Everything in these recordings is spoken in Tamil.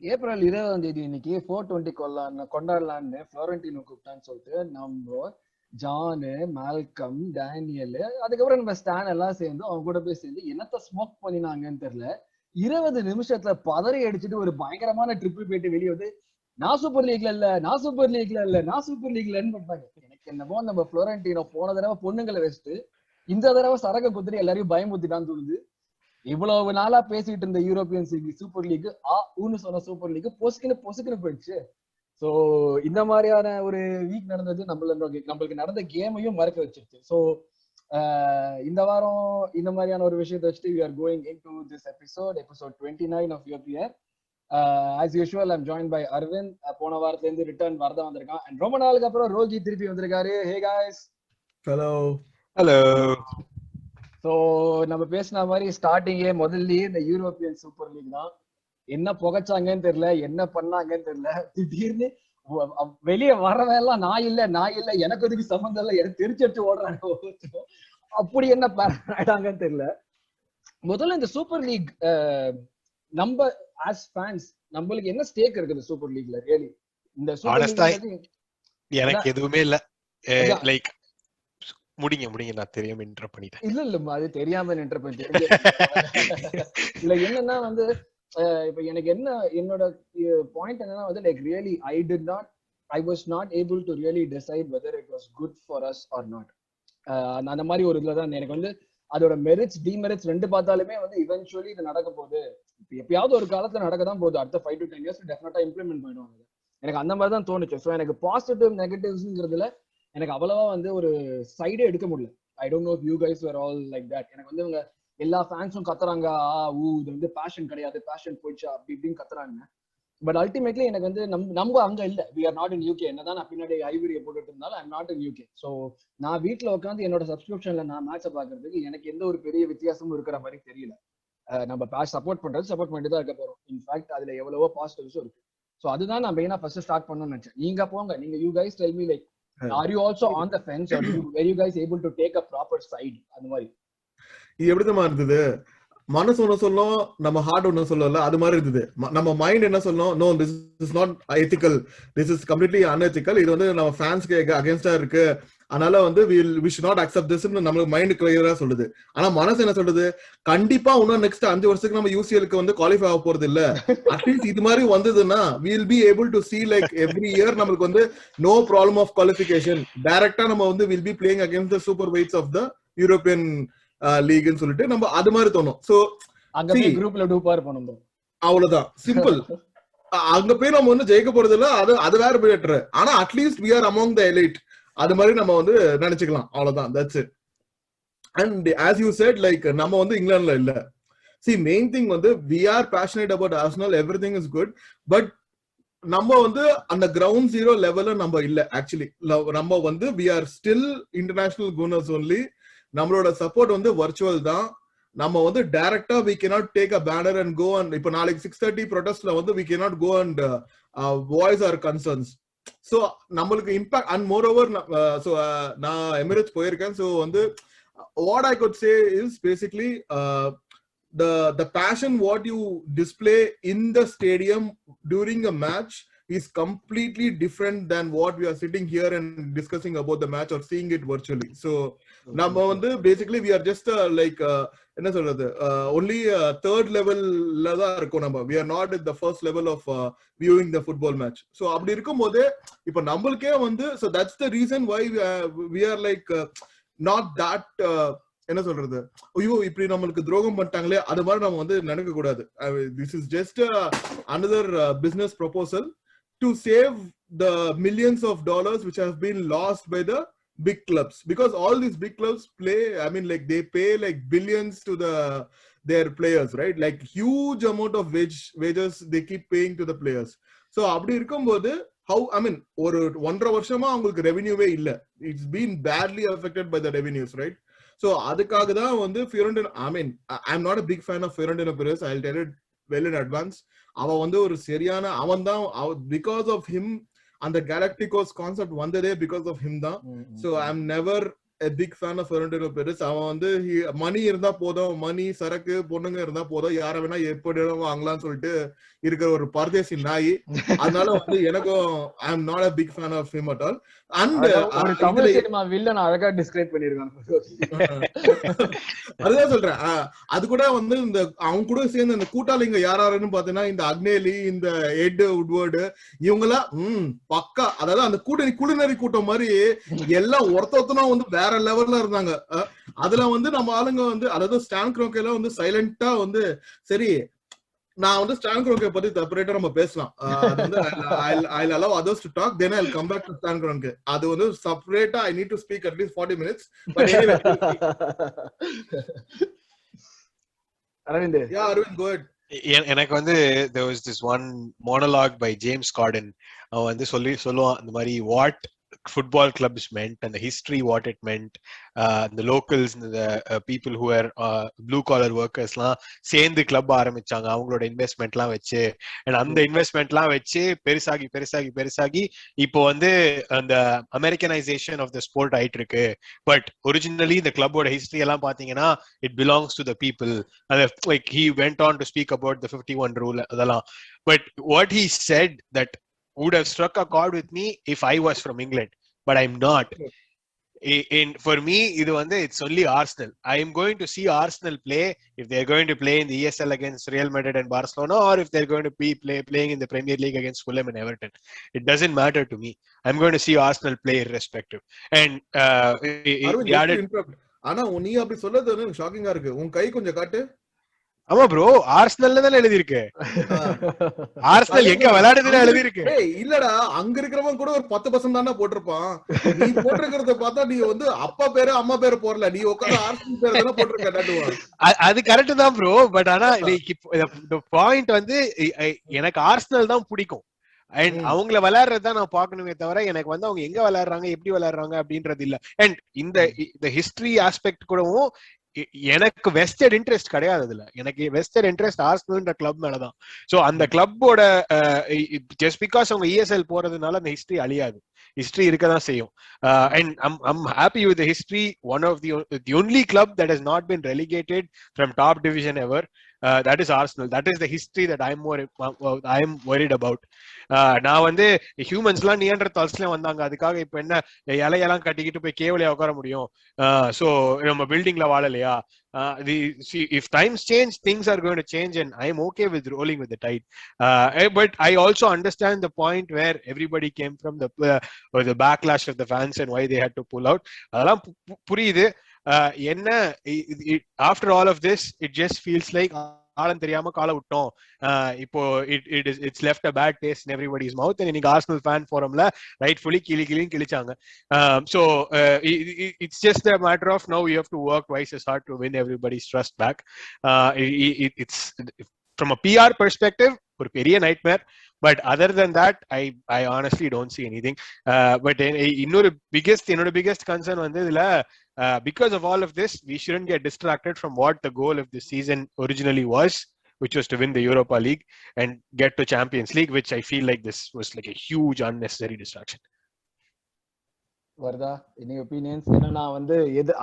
ஏப்ரல் 20 இன்னைக்கு 420 கொண்டாடலான்னு ஃப்ளோரண்டினோ கூப்பிட்டான்னு சொல்லிட்டு நம்ம ஜானு, மால்கம், டேனியல், அதுக்கப்புறம் நம்ம ஸ்டான் எல்லாம் சேர்ந்து அவங்க கூட போய் சேர்ந்து என்னத்த ஸ்மோக் பண்ணினாங்கன்னு தெரியல. 20 நிமிஷத்துல பதறி அடிச்சுட்டு ஒரு பயங்கரமான ட்ரிப்பு போயிட்டு வெளியே வந்து நான் சூப்பர் லீக்ல இல்ல, நான் சூப்பர் லீக்ல இல்ல, நான் சூப்பர் லீக்லன்னு பண்றாங்க. எனக்கு என்னமோ நம்ம ஃப்ளோரண்டினோ போன தடவை பொண்ணுங்களை வச்சுட்டு இந்த தடவை சரக குத்துட்டு எல்லாரையும் பயமுத்திட்டான்னு தோணுது. இவ்வளவு நாளா பேசிட்டு இருந்த யூரோப்பியன் சூப்பர் லீக் ஊன்னு சொன்ன சூப்பர் லீக் பொசுக்குன்னு போயிடுச்சு. சோ இந்த மாதிரியான ஒரு வீக் நடந்தது நம்மளுக்கு நடந்த கேமையும் மறக்க வச்சிருச்சு. சோ இந்த வாரம் இந்த மாதிரியான ஒரு விஷயத்தை வச்சுட்டு we are going into this episode 29 of UPR. As usual I'm joined by Arvind. போன வாரத்துல இருந்து ரிட்டர்ன் வரதான் வந்திருக்கான். And ரொம்ப நாளுக்கு அப்புறம் ரோஹி திருப்பி வந்திருக்காரு. Hey guys. Hello. ஸோ நம்ம பேசின மாதிரி ஸ்டார்டிங்கே முதல்லயே இந்த யூரோப்பியன் சூப்பர் லீக் தான். என்ன புகைச்சாங்கன்னு தெரியல, என்ன பண்ணாங்கன்னு தெரியல. திடீர்னு வெளியே வரவெல்லாம் நான் இல்ல எனக்கு அதுக்கு சம்மந்தம் இல்லை, எனக்கு தெரிச்சு ஓடுறாங்க. அப்படி என்ன ஆயிட்டாங்கன்னு தெரியல. முதல்ல இந்த சூப்பர் லீக் நம்ம ஆஸ் ஃபேன்ஸ் நம்மளுக்கு என்ன ஸ்டேக் இருக்குது சூப்பர் லீக்ல? ரியலி இந்த சூப்பர் லீக் எனக்கு எதுவுமே இல்ல. லைக் முடிங்க நான் தெரியாம இன்டர் பண்ணிட்டேன். இல்ல அது தெரியாம இன்டர் பண்ணிட்டேன். இல்ல என்னன்னா வந்து இப்ப எனக்கு என்னோட பாயிண்ட் என்னன்னா வந்து like really I was not able to really decide whether it was good for us or not. அந்த மாதிரி ஒரு இதுலதான் எனக்கு வந்து அதோட மெரிட்ஸ் டிமெரிட்ஸ் ரெண்டு பார்த்தாலுமே வந்து இவென்ச்சுவலி இது நடக்க போகுது, எப்பயாவது ஒரு காலத்துல நடக்கதான் போகுது, அடுத்த 5 to 10 years டெஃபினட்டா இம்ப்ளிமெண்ட் பண்ணிடுவாங்க. எனக்கு அந்த மாதிரி தான் தோணுச்சு. ஸோ எனக்கு பாசிட்டிவ் நெகட்டிவ்ஸ்ங்கிறதுல எனக்கு அவ்வளவா வந்து ஒரு சைடே எடுக்க முடியல. I don't know if you guys were all like that. எனக்கு வந்து இவங்க எல்லா ஃபேன்ஸும் கத்துறாங்க, இது வந்து பேஷன் கிடையாது, பேஷன் போயிடுச்சா அப்படி இப்படின்னு கத்துறாங்க. பட் அல்டிமேட்லி எனக்கு வந்து நம்ம அங்க இல்ல, we are not in UK. என்னதான் நான் பின்னாடி ஐவரியை போட்டுட்டு இருந்தாலும் I'm not in UK. So நான் வீட்டுல உட்காந்து என்னோட சப்ஸ்கிரிப்ஷன்ல நான் மேட்சை பாக்குறதுக்கு எனக்கு எந்த ஒரு பெரிய வித்தியாசமும் இருக்கிற மாதிரி தெரியல. நம்ம சப்போர்ட் பண்ணிட்டு தான் இருக்க போறோம். இன்ஃபேக்ட் அதுல எவ்வளவோ பாசிட்டிவ்ஸும் இருக்கு. ஸோ அதுதான் நான் மெயினா ஃபர்ஸ்ட் ஸ்டார்ட் பண்ணணும்னு நினைச்சேன். நீங்க போங்க, நீங்க you guys tell me like are you also on the fence or were you guys able to take a proper side? அந்த மாதிரி இது எப்படிமா இருந்தது? மனசு ஒண்ணு சொல்லும், நம்ம ஹார்ட் ஒண்ணு சொல்லல, அது மாதிரி இருந்தது. நம்ம மைண்ட் என்ன சொல்லும், no this is not ethical, this is completely unethical, இது வந்து நம்ம ஃபேன்ஸ்க்கு அகைன்ஸ்டா இருக்கு, அதனால வந்து we should not accept this ன்னு நமக்கு மைண்ட் கிளியரா சொல்லுது. ஆனா மனசு என்ன சொல்லுது, கண்டிப்பா இன்னும் நெக்ஸ்ட் 5 வருஷத்துக்கு நம்ம யூசிஎலுக்கு வந்து குவாலிஃபை ஆக போறது இல்ல, அட்லீஸ்ட் இது மாதிரி வந்ததுன்னா we will be able to see like every year நமக்கு வந்து no problem of qualification, டைரக்டா நம்ம வந்து will be playing against the super weights of the European league ன்னு சொல்லிட்டு நம்ம அது மாதிரி தோணும். சோ அங்க போய் குரூப்ல டூபார் பண்ணுவோம், அவ்வளவுதான், சிம்பிள். அங்க போய் நம்ம வந்து ஜெயிக்க போறது இல்ல, அது வேற பெட்டர். ஆனா at least we are among the elite, அது மாதிரி நம்ம வந்து நினைச்சுக்கலாம், அவ்வளவுதான், that's it. And as you said like நம்ம வந்து இங்கிலாந்துல இல்ல. see மெயின் திங் வந்து we are passionate about Arsenal, everything is good, but நம்ம வந்து அந்த கிரவுண்ட் ஜீரோ லெவல்ல நம்ம இல்ல. ஆக்சுவலி நம்ம வந்து we are still international gunners only. நம்மளோட சப்போர்ட் வந்து வர்ச்சுவல் தான். நம்ம வந்து டைரக்டா we cannot take a banner and go and இப்ப நாளைக்கு 6:30 protestல வந்து we cannot go and voice our concerns. so நம்மளுக்கு impact and more over. so நான் எமிரேட்ஸ் போயிருக்கேன். so வந்து what I could say is basically the passion what you display in the stadium during a match is completely different than what we are sitting here and discussing about the match or seeing it virtually. so நம்ம வந்து basically we are just like என்ன சொல்றது, only third level ல தான் இருக்கும். நம்ம we are not at the first level of viewing the football match. so அப்படி இருக்கும்போது இப்ப நம்மளுக்கே வந்து so that's the reason why we are like not that என்ன சொல்றது, ஐயோ இப்படி நம்மளுக்கு துரோகம் பண்ணிட்டாங்களே, அது மாதிரி நம்ம வந்து நினைக்க கூடாது. this is just another business proposal to save the millions of dollars which have been lost by the big clubs, because all these big clubs play, I mean like they pay like billions to their players, right? like huge amount of wages they keep paying to the players. so அப்படி இருக்கும்போது how, I mean ஒரு 1.5 வருஷமா அவங்களுக்கு ரெவென்யூவே இல்ல. it's been badly affected by the revenues, right? so அதுக்காக தான் வந்து Fiorentina, I mean I'm not a big fan of Fiorentina Perez, I'll tell it well in advance. அவன் வந்து ஒரு சரியான அவன் தான், because of him அந்த Galacticos கான்செப்ட் வந்ததே because of him தான். so I'm never a big fan of Florentino Perez. அவன் வந்து மணி இருந்தா போதும், மணி சரக்கு பொண்ணுங்க இருந்தா போதும், யார வேணா எப்படி வாங்கலாம்னு சொல்லிட்டு இருக்கிற ஒரு பரதேசி நாய். அதனால வந்து எனக்கும் I am not a big fan of him at all. And ஒரு தமிழ் சினிமா வில்லன் அழகா டிஸ்கிரைப் பண்ணிருக்காங்க. அதுதான் சொல்றேன். அது கூட வந்து இந்த அவங்க கூட சேர்ந்து இந்த கூட்டாளிங்க யாராருன்னு பாத்தீங்கன்னா இந்த அக்னேலி, இந்த எட் உட்வர்டு, இவங்கெல்லாம் பக்கா, அதாவது அந்த கூட்டணி குழுநெறி கூட்டம் மாதிரி எல்லாம் ஒருத்தனா வந்து வேற லெவல்ல இருந்தாங்க. அதுல வந்து நம்ம ஆளுங்க வந்து, அதாவது ஸ்டான் க்ரோக்கேல வந்து சைலண்டா வந்து சரி நான் வந்து ஸ்டான் க்ரோக்கே பத்தி செப்பரேட்டா நம்ம பேசலாம். அது வந்து I'll allow others to talk, then I'll come back to Stan Kroenke. அது வந்து செப்பரேட்டா I need to speak at least 40 minutes. But anyway, Aravind. Yeah, Arvind, go ahead. எனக்கு வந்து there was this one monologue by James Corden. அவன் வந்து சொல்லுவான் இந்த மாதிரி what football clubs meant and the history what it meant, the locals, the people who were blue collar workers லாம் சேர்ந்து கிளப் ஆரம்பிச்சாங்க அவங்களோட இன்வெஸ்ட்மெண்ட்லாம் வச்சு, and அந்த இன்வெஸ்ட்மெண்ட்லாம் வச்சு பெருசாகி பெருசாகி பெருசாகி இப்போ வந்து அந்த அமெரிக்கனைசேஷன் ஆஃப் த ஸ்போர்ட் ஆயிட்டு இருக்கு. பட் ஒரிஜினலி இந்த கிளப்போட ஹிஸ்டரி எல்லாம் பாத்தீங்கன்னா it belongs to the people. Like he went on to speak about the 51 rule அதெல்லாம். But what he said that would have struck a chord with me if I was from England, but I'm not. For me, it's only Arsenal. I am going to see Arsenal play if they're going to play in the ESL against Real Madrid and Barcelona, or if they're going to be playing in the Premier League against Fulham and Everton. It doesn't matter to me. I'm going to see Arsenal play irrespective. And ஆனா நீ அப்படி சொல்றது எனக்கு ஷாக்கிங்கா இருக்கு. உன் கை கொஞ்சம் காட்டு. ஆமா ப்ரோ, ஆர்சனல்ல தான் எழுதி இருக்கு. ஆர்சனல் எங்க விளையாடுதுன்னு எழுதி இருக்கு. இல்லடா, அங்க இருக்கிறவன் கூட ஒரு 10% தானே போட்டிருப்பான். நீ போட்டிருக்கிறத பார்த்தா நீ வந்து அப்பா பேரு அம்மா பேரு போடல, நீ உட்கார்ந்து ஆர்சனல் பேரு தானே போட்டிருக்க. அது கரெக்ட் தான் ப்ரோ. பட் ஆனா பாயிண்ட் வந்து எனக்கு ஆர்சனல் தான் பிடிக்கும். அண்ட் அவங்கள விளையாடுறதுதான் நான் பாக்கணுமே தவிர எனக்கு வந்து அவங்க எங்க விளையாடுறாங்க எப்படி விளையாடுறாங்க அப்படின்றது இல்ல. அண்ட் இந்த ஹிஸ்டரி ஆஸ்பெக்ட் கூடவும் எனக்கு வெஸ்டட் இன்ட்ரெஸ்ட் கிடையாது. அதுல எனக்கு வெஸ்டட் இன்ட்ரெஸ்ட் ஆர்சனல்ன்ற கிளப் மேலதான். சோ அந்த கிளப்போட ஜஸ்ட் பிகாஸ் அவங்க ESL போறதுனால அந்த ஹிஸ்டரி அழியாது, ஹிஸ்டரி இருக்கதான் செய்யும். And I'm happy with the history. One of the only club that has not been relegated from top division ever, that is Arsenal. That is the history that I am worried about. நான் வந்து ஹியூமன்ஸ்லாம் நியண்டர்தால்ஸ்ல வந்தாங்க, அதுக்காக இப்ப என்ன இலையெல்லாம் கட்டிக்கிட்டு போய் கேவலியா உட்கார முடியும்? சோ நம்ம பில்டிங்ல வாழலையா? If times change, things are going to change, and I am okay with rolling with the tide. But I also understand the point where everybody came from, the backlash of the fans and why they had to pull out. அதெல்லாம் புரியுது. என்ன after all of this, it just feels like ஆளம் தெரியாம கால விட்டோம். இப்போ it's left a bad taste in everybody's mouth. and இன்னைக்கு ஆர்சனல் ஃபேன் ஃபோரம்ல ரைட்ஃபுல்லி கிழிச்சாங்க. So it's just a matter of now you have to work twice as hard to win everybody's trust back. It's from a PR perspective ஒரு பெரிய nightmare, but other than that I honestly don't see anything. But என்னோட biggest concern வந்து இதுல because of all of this, we shouldn't get distracted from what the goal of this season originally was, which was to win the Europa League and get to Champions League, which I feel like this was like a huge unnecessary distraction. வருதா any opinions? ஏன்னா நான் வந்து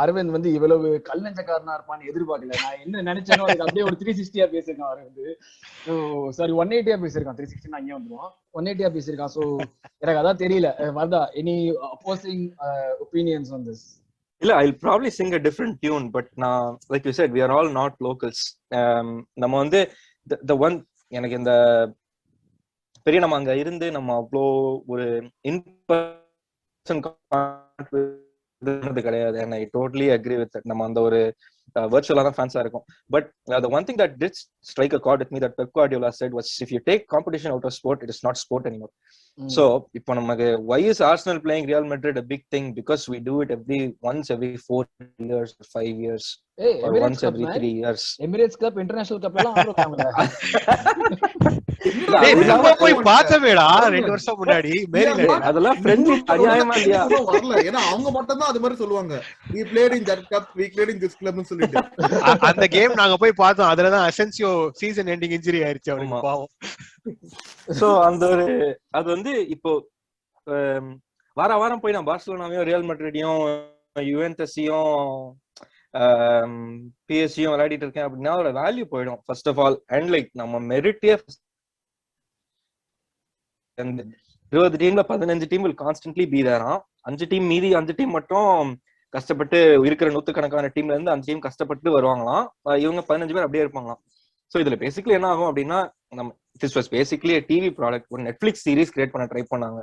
அரவிந்த் வந்து இவ்வளவு கல்நெஞ்சக்காரனா இருப்பான்னு எதிர்பார்க்கல. நான் என்ன நினைச்சேனோ அதுக்கு அப்படியே ஒரு 360 பேசிருக்கான் அரவிந்த். சாரி 180 பேசிருக்கான். 360 நான் இங்கே வந்துருவோம். 180 பேசிருக்கான். சோ எனக்கு அதான் தெரியல. வருதா any opposing opinions on this? இல்ல, I'll probably sing a different tune, but like you said, we are all not locals. நம்ம வந்து the one எனக்கு இந்த பெரிய நம்ம அங்க இருந்து நம்ம அவ்வளோ ஒரு கிடையாது. and I totally agree with that. நம்ம அந்த ஒரு virtual fans இருக்கும். But the one thing that did strike a chord with me that Pep Guardiola said was, if you take competition out of sport, it is not sport anymore. So இப்போ நமக்கு why is Arsenal playing Real Madrid a big thing? Because we do it once every 4 years or 5 years, or once every 3 years. Emirates Cup, International Cup எல்லாம் ஆடுறாங்க. நம்ம போய் பார்த்தவேடா 2 வருஷம் முன்னாடி மேரில. அதெல்லாம் ஃப்ரெண்ட்லி அநியாயமா இல்லையா? வரல, ஏன்னா அவங்க மட்டும் தான் அது மாதிரி சொல்லுவாங்க. we played in that cup, we played in this club னு சொல்லிட்டு அந்த கேம் நாங்க போய் பார்த்தோம். அதுல தான் அசென்சியோ சீசன் எண்டிங் இன்ஜரி ஆயிருச்சு அவருக்கு, பாவம். சோ அந்த ஒரு அது வந்து இப்போ வாரம் போய் நான் பார்சிலோனாவையும் ரியல் மெட்ரிடையும் யுவென்டஸையும் பிஎஸ்சியும் விளையாடிட்டு இருக்கேன் அப்படின்னா அதோட வேல்யூ போயிடும் first of all. And like நம்ம மெரிட்டே 20 டீம்ல 15 team will constantly be there. 5 team மீதி 5 டீம் மட்டும் கஷ்டப்பட்டு இருக்கிற 100கணக்கான டீம்ல இருந்து 5 டீம் கஷ்டப்பட்டு வருவாங்களாம். இவங்க 15 பேர் அப்படியே இருப்பாங்களாம். ஸோ இதுல பேசிக்கலி என்ன ஆகும் அப்படின்னா, நம்ம this was basically TV product. ஒரு நெட்ஃபிளிக்ஸ் சீரிஸ் கிரியேட் பண்ண ட்ரை பண்ணாங்க.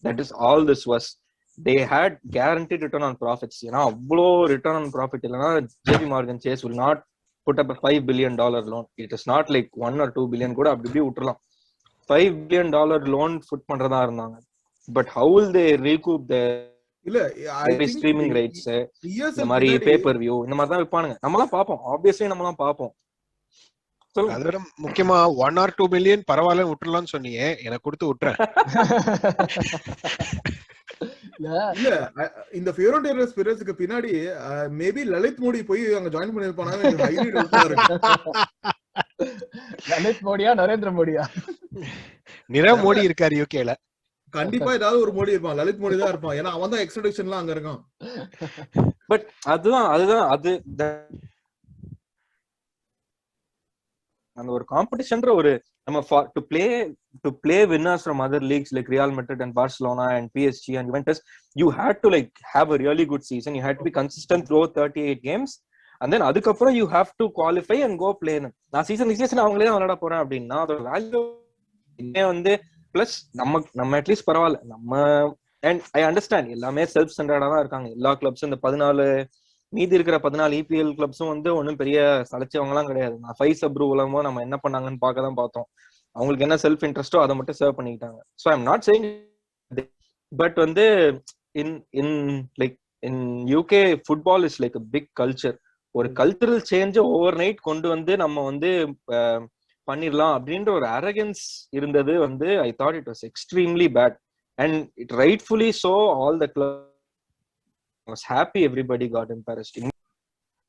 That is all this was. they had guaranteed return on profits. ஏன்னா அவ்வளோ ரிட்டர்ன் ஆன் ப்ராஃபிட் இல்லைன்னா JP Morgan Chase will not put up a $5 billion loan. It is not like 1 or 2 billion கூட அப்படி விட்டுறலாம். $5 billion லோன் ஃபுட் பண்றதா இருந்தாங்க. But how will they recoup the இல்ல ஸ்ட்ரீமிங் ரைட்ஸ், இந்த மாதிரி பேப்பர் வியூ, இந்த மாதிரி தான் விற்பானுங்க. நம்மளாம் பார்ப்போம், ஆப்வியஸ்லி நம்மளாம் பார்ப்போம். அதோட முக்கியமா 1 or 2 million பரவாயில்ல விட்டுறலாம்னு சொன்னீங்க, எனக்கு கொடுத்து விட்டுறேன். இல்ல இந்த ஃபியோரண்டினா ஸ்பிரிட்ஸ்க்கு பின்னாடி மேபி லலித் மோடி போய் அங்க ஜாயின் பண்ணிருப்பாங்க. லலித் மோடியா நரேந்திர மோடியா? நிரவ் மோடி இருக்காரு யூகேல. கண்டிப்பா ஏதாவது ஒரு மோடி இருப்பான். லலித் மோடி தான் இருப்பான். ஏன்னா அவன் தான் எக்ஸ்ட்ரடிஷன்லாம் அங்க இருக்கான். பட் அதுதான் அது அந்த ஒரு காம்படிஷன்ற ஒரு நம்ம to play winners from other leagues like Real Madrid and Barcelona and PSG and Juventus, you had to like have a really good season. You had to be consistent throughout 38 games, and then அதுக்கப்புறம் you have to qualify and go play. நான் சீசன் அவங்களே தான் விளையாட போறேன் அப்படின்னா அதோட வேல்யூ வந்து பிளஸ் நம்ம அட்லீஸ்ட் பரவாயில்ல நம்ம. அண்ட் ஐ அண்டர்ஸ்டாண்ட் எல்லாமே செல்ஃப் ஸ்டாண்டர்டா தான் இருக்காங்க எல்லா கிளப்ஸும். இந்த 14 மீதி இருக்கிற 14 EPL கிளப்ஸும் வந்து ஒன்னும் பெரிய சளைச்சவங்க எல்லாம் கிடையாது. நான் 5 சப் ரூலமோ நம்ம என்ன பண்ணாங்கன்னு பார்க்க தான் பார்த்தோம். அவங்களுக்கு என்ன செல்ஃப் இன்ட்ரெஸ்டோ அதை மட்டும் சர்வ் பண்ணிக்கிட்டாங்க. So I'm not saying, but வந்து in UK football is like a big culture. ஒரு கல்ச்சரல் சேஞ்ச ஓவர் நைட் கொண்டு வந்து நம்ம வந்து பண்ணிடலாம் அப்படின்ற ஒரு அரகன்ஸ் இருந்தது வந்து I thought it was extremely bad. And it rightfully so all the club was happy, everybody got embarrassed.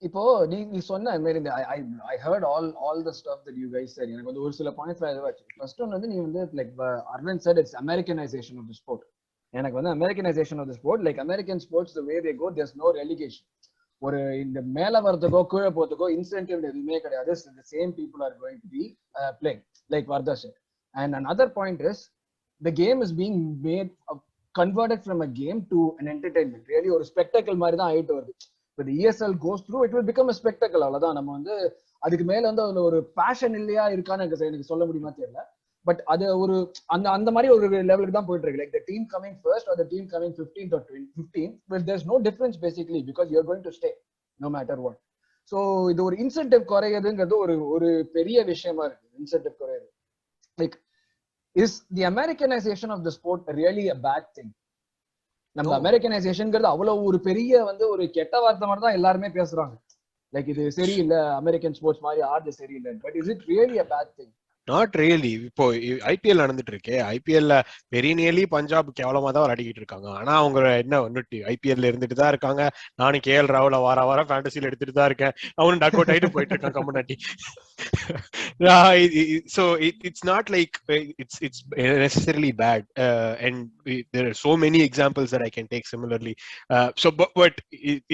இப்போ நீ சொன்ன மாதிரி I heard all the stuff that you guys said. எனக்கு வந்து ஒரு சில பாயிண்ட்ஸ்ல ஏதாச்சு. ஃபர்ஸ்ட் ஒன் வந்து நீ வந்து like Arvind said it's Americanization of the sport. எனக்கு வந்து Americanization of the sport, like American sports the way they go, there's no relegation. ஒரு இந்த மேல வரதுக்கோ கீழே போறதுக்கோ இன்சென்டிவ் எதுவுமே கிடையாது. The same people are going to be playing, like Vardha said. And another point is the game is being made converted from a game to an entertainment. Really ஒரு ஸ்பெக்டக்கிள் மாதிரி தான் ஆயிட்டு வருது. But the ESL goes through, it will become a spectacle. அவ்வளவுதான். நம்ம வந்து அதுக்கு மேல வந்து அதுல ஒரு பேஷன் இல்லையா இருக்கான்னு எனக்கு சொல்ல முடியுமா தெரியல. பட் அது ஒரு அந்த மாதிரி ஒரு லெவலுக்கு தான் போயிட்டு இருக்கு. Like the team coming first or the team coming 15th or 15th, but there's no difference basically because you're going to stay no matter what. So இது ஒரு இன்சென்டிவ் குறையுதுங்கிறது ஒரு பெரிய விஷயமா இருக்கு. இன்சென்டிவ் குறையுது. Like is the Americanization of the sport really a bad thing? நம்ம அமெரிக்கனைசேஷன்ங்கிறது அவ்வளவு ஒரு பெரிய வந்து ஒரு கெட்ட வார்த்தை மாதிரி தான் எல்லாருமே பேசுறாங்க. லைக் இது சரியில்லை, அமெரிக்கன் ஸ்போர்ட்ஸ் மாதிரி ஆடுது சரியில்லை. But is it really a bad thing? Not really. இப்போ ஐபிஎல் நடந்துட்டு இருக்கு. ஐபிஎல்ல பெரியனியலி பஞ்சாப் கேவலமா தான் விளையாடிக்கிட்டு இருக்காங்க. ஆனா அவங்க என்ன வந்துட்டு ஐபிஎல்ல இருந்துட்டு தான் இருக்காங்க. நானும் KL ராகுல வாரம் ஃபேண்டசில எடுத்துட்டு தான் இருக்கேன். அவனும் டக் அவுட் ஆயிட்டு போயிட்டு இருக்கான் community. So it's not like it's necessarily bad, and there are so many examples that I can take similarly. But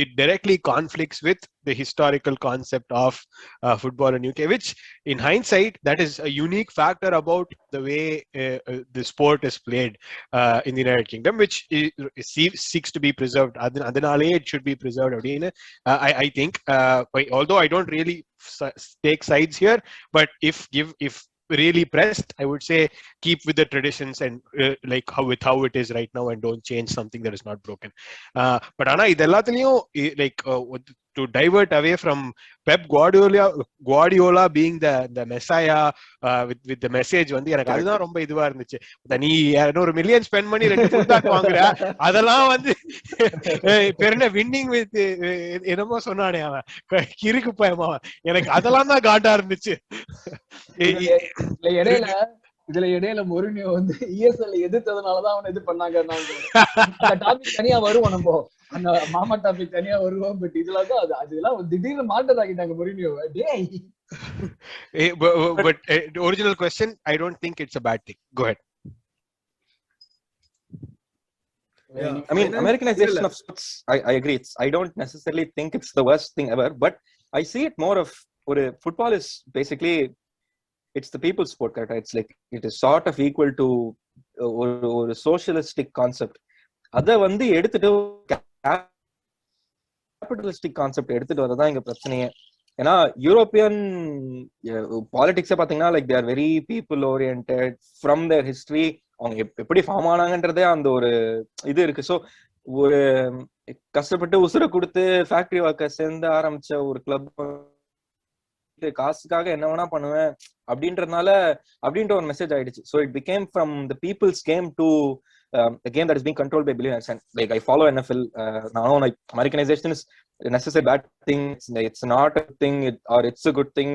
it directly conflicts with the historical concept of football in UK, which in hindsight that is a unique factor about the way the sport is played in the United Kingdom, which seeks to be preserved. Adanale it should be preserved. I think, although I don't really take sides here, but if really pressed, I would say keep with the traditions and like how it is right now and don't change something that is not broken. But ana idellathiliyum like to divert away from Pep Guardiola being the messiah with the message வந்து எனக்கு அதுதான் ரொம்ப இதுவா இருந்துச்சு. நீ 100 மில்லியன் ஸ்பெண்ட் பண்ணி 2 ஃபுட்பால் வாங்குற, அதெல்லாம் வந்து பெரிய வின்னிங் வித் என்னமோ சொன்னானே அவன் கிறுக்கு பயமா, எனக்கு அதெல்லாம் தான் காண்டா இருந்துச்சு. இடையில மொரினியோ வந்து ESL எதிர்த்ததுனாலதான் அவன் இது பண்ணாங்க. டாபிக் தனியா வருவோம், நம்ம அந்த மாமா டாபிக் தனியா வருவோம். பட் இதுலதான் அதெல்லாம் திடீர்னு மாட்டதாக்கிட்டாங்க மொரினியோவை. டேய் but original question, I don't think it's a bad thing. Go ahead. Yeah. I mean, Finance- Americanization இல்ல. of sports, I agree. I don't necessarily think it's the worst thing ever, but I see it more of football is basically, it's the people's sport, correct? It's like, it is sort of equal to ஒரு socialistic concept. அத வந்து எடுத்துட்டு கேபிட்டலிஸ்டிக் கான்செப்ட் எடுத்துட்டு வரதான் இங்க பிரச்சனையே. ஏன்னா யூரோப்பியன் பாலிடிக்ஸை பாத்தீங்கன்னா like they are very people oriented from their history. அவங்க எப்படி ஃபார்ம் ஆனாங்கன்றதே அந்த ஒரு இது இருக்கு. ஸோ ஒரு கஷ்டப்பட்டு உசுரை கொடுத்து ஃபேக்டரி ஒர்க்கர் சேர்ந்து ஆரம்பிச்ச ஒரு கிளப் காசுக்காக என்ன வேணா பண்ணுவேன் அப்படின்றதுனால அப்படின்ற ஒரு மெசேஜ் ஆயிடுச்சு. So it became from the people's game to a game that is being controlled by billionaires. And like I follow NFL, now like Americanization is a necessary bad thing. It's not a thing, or it's a good thing.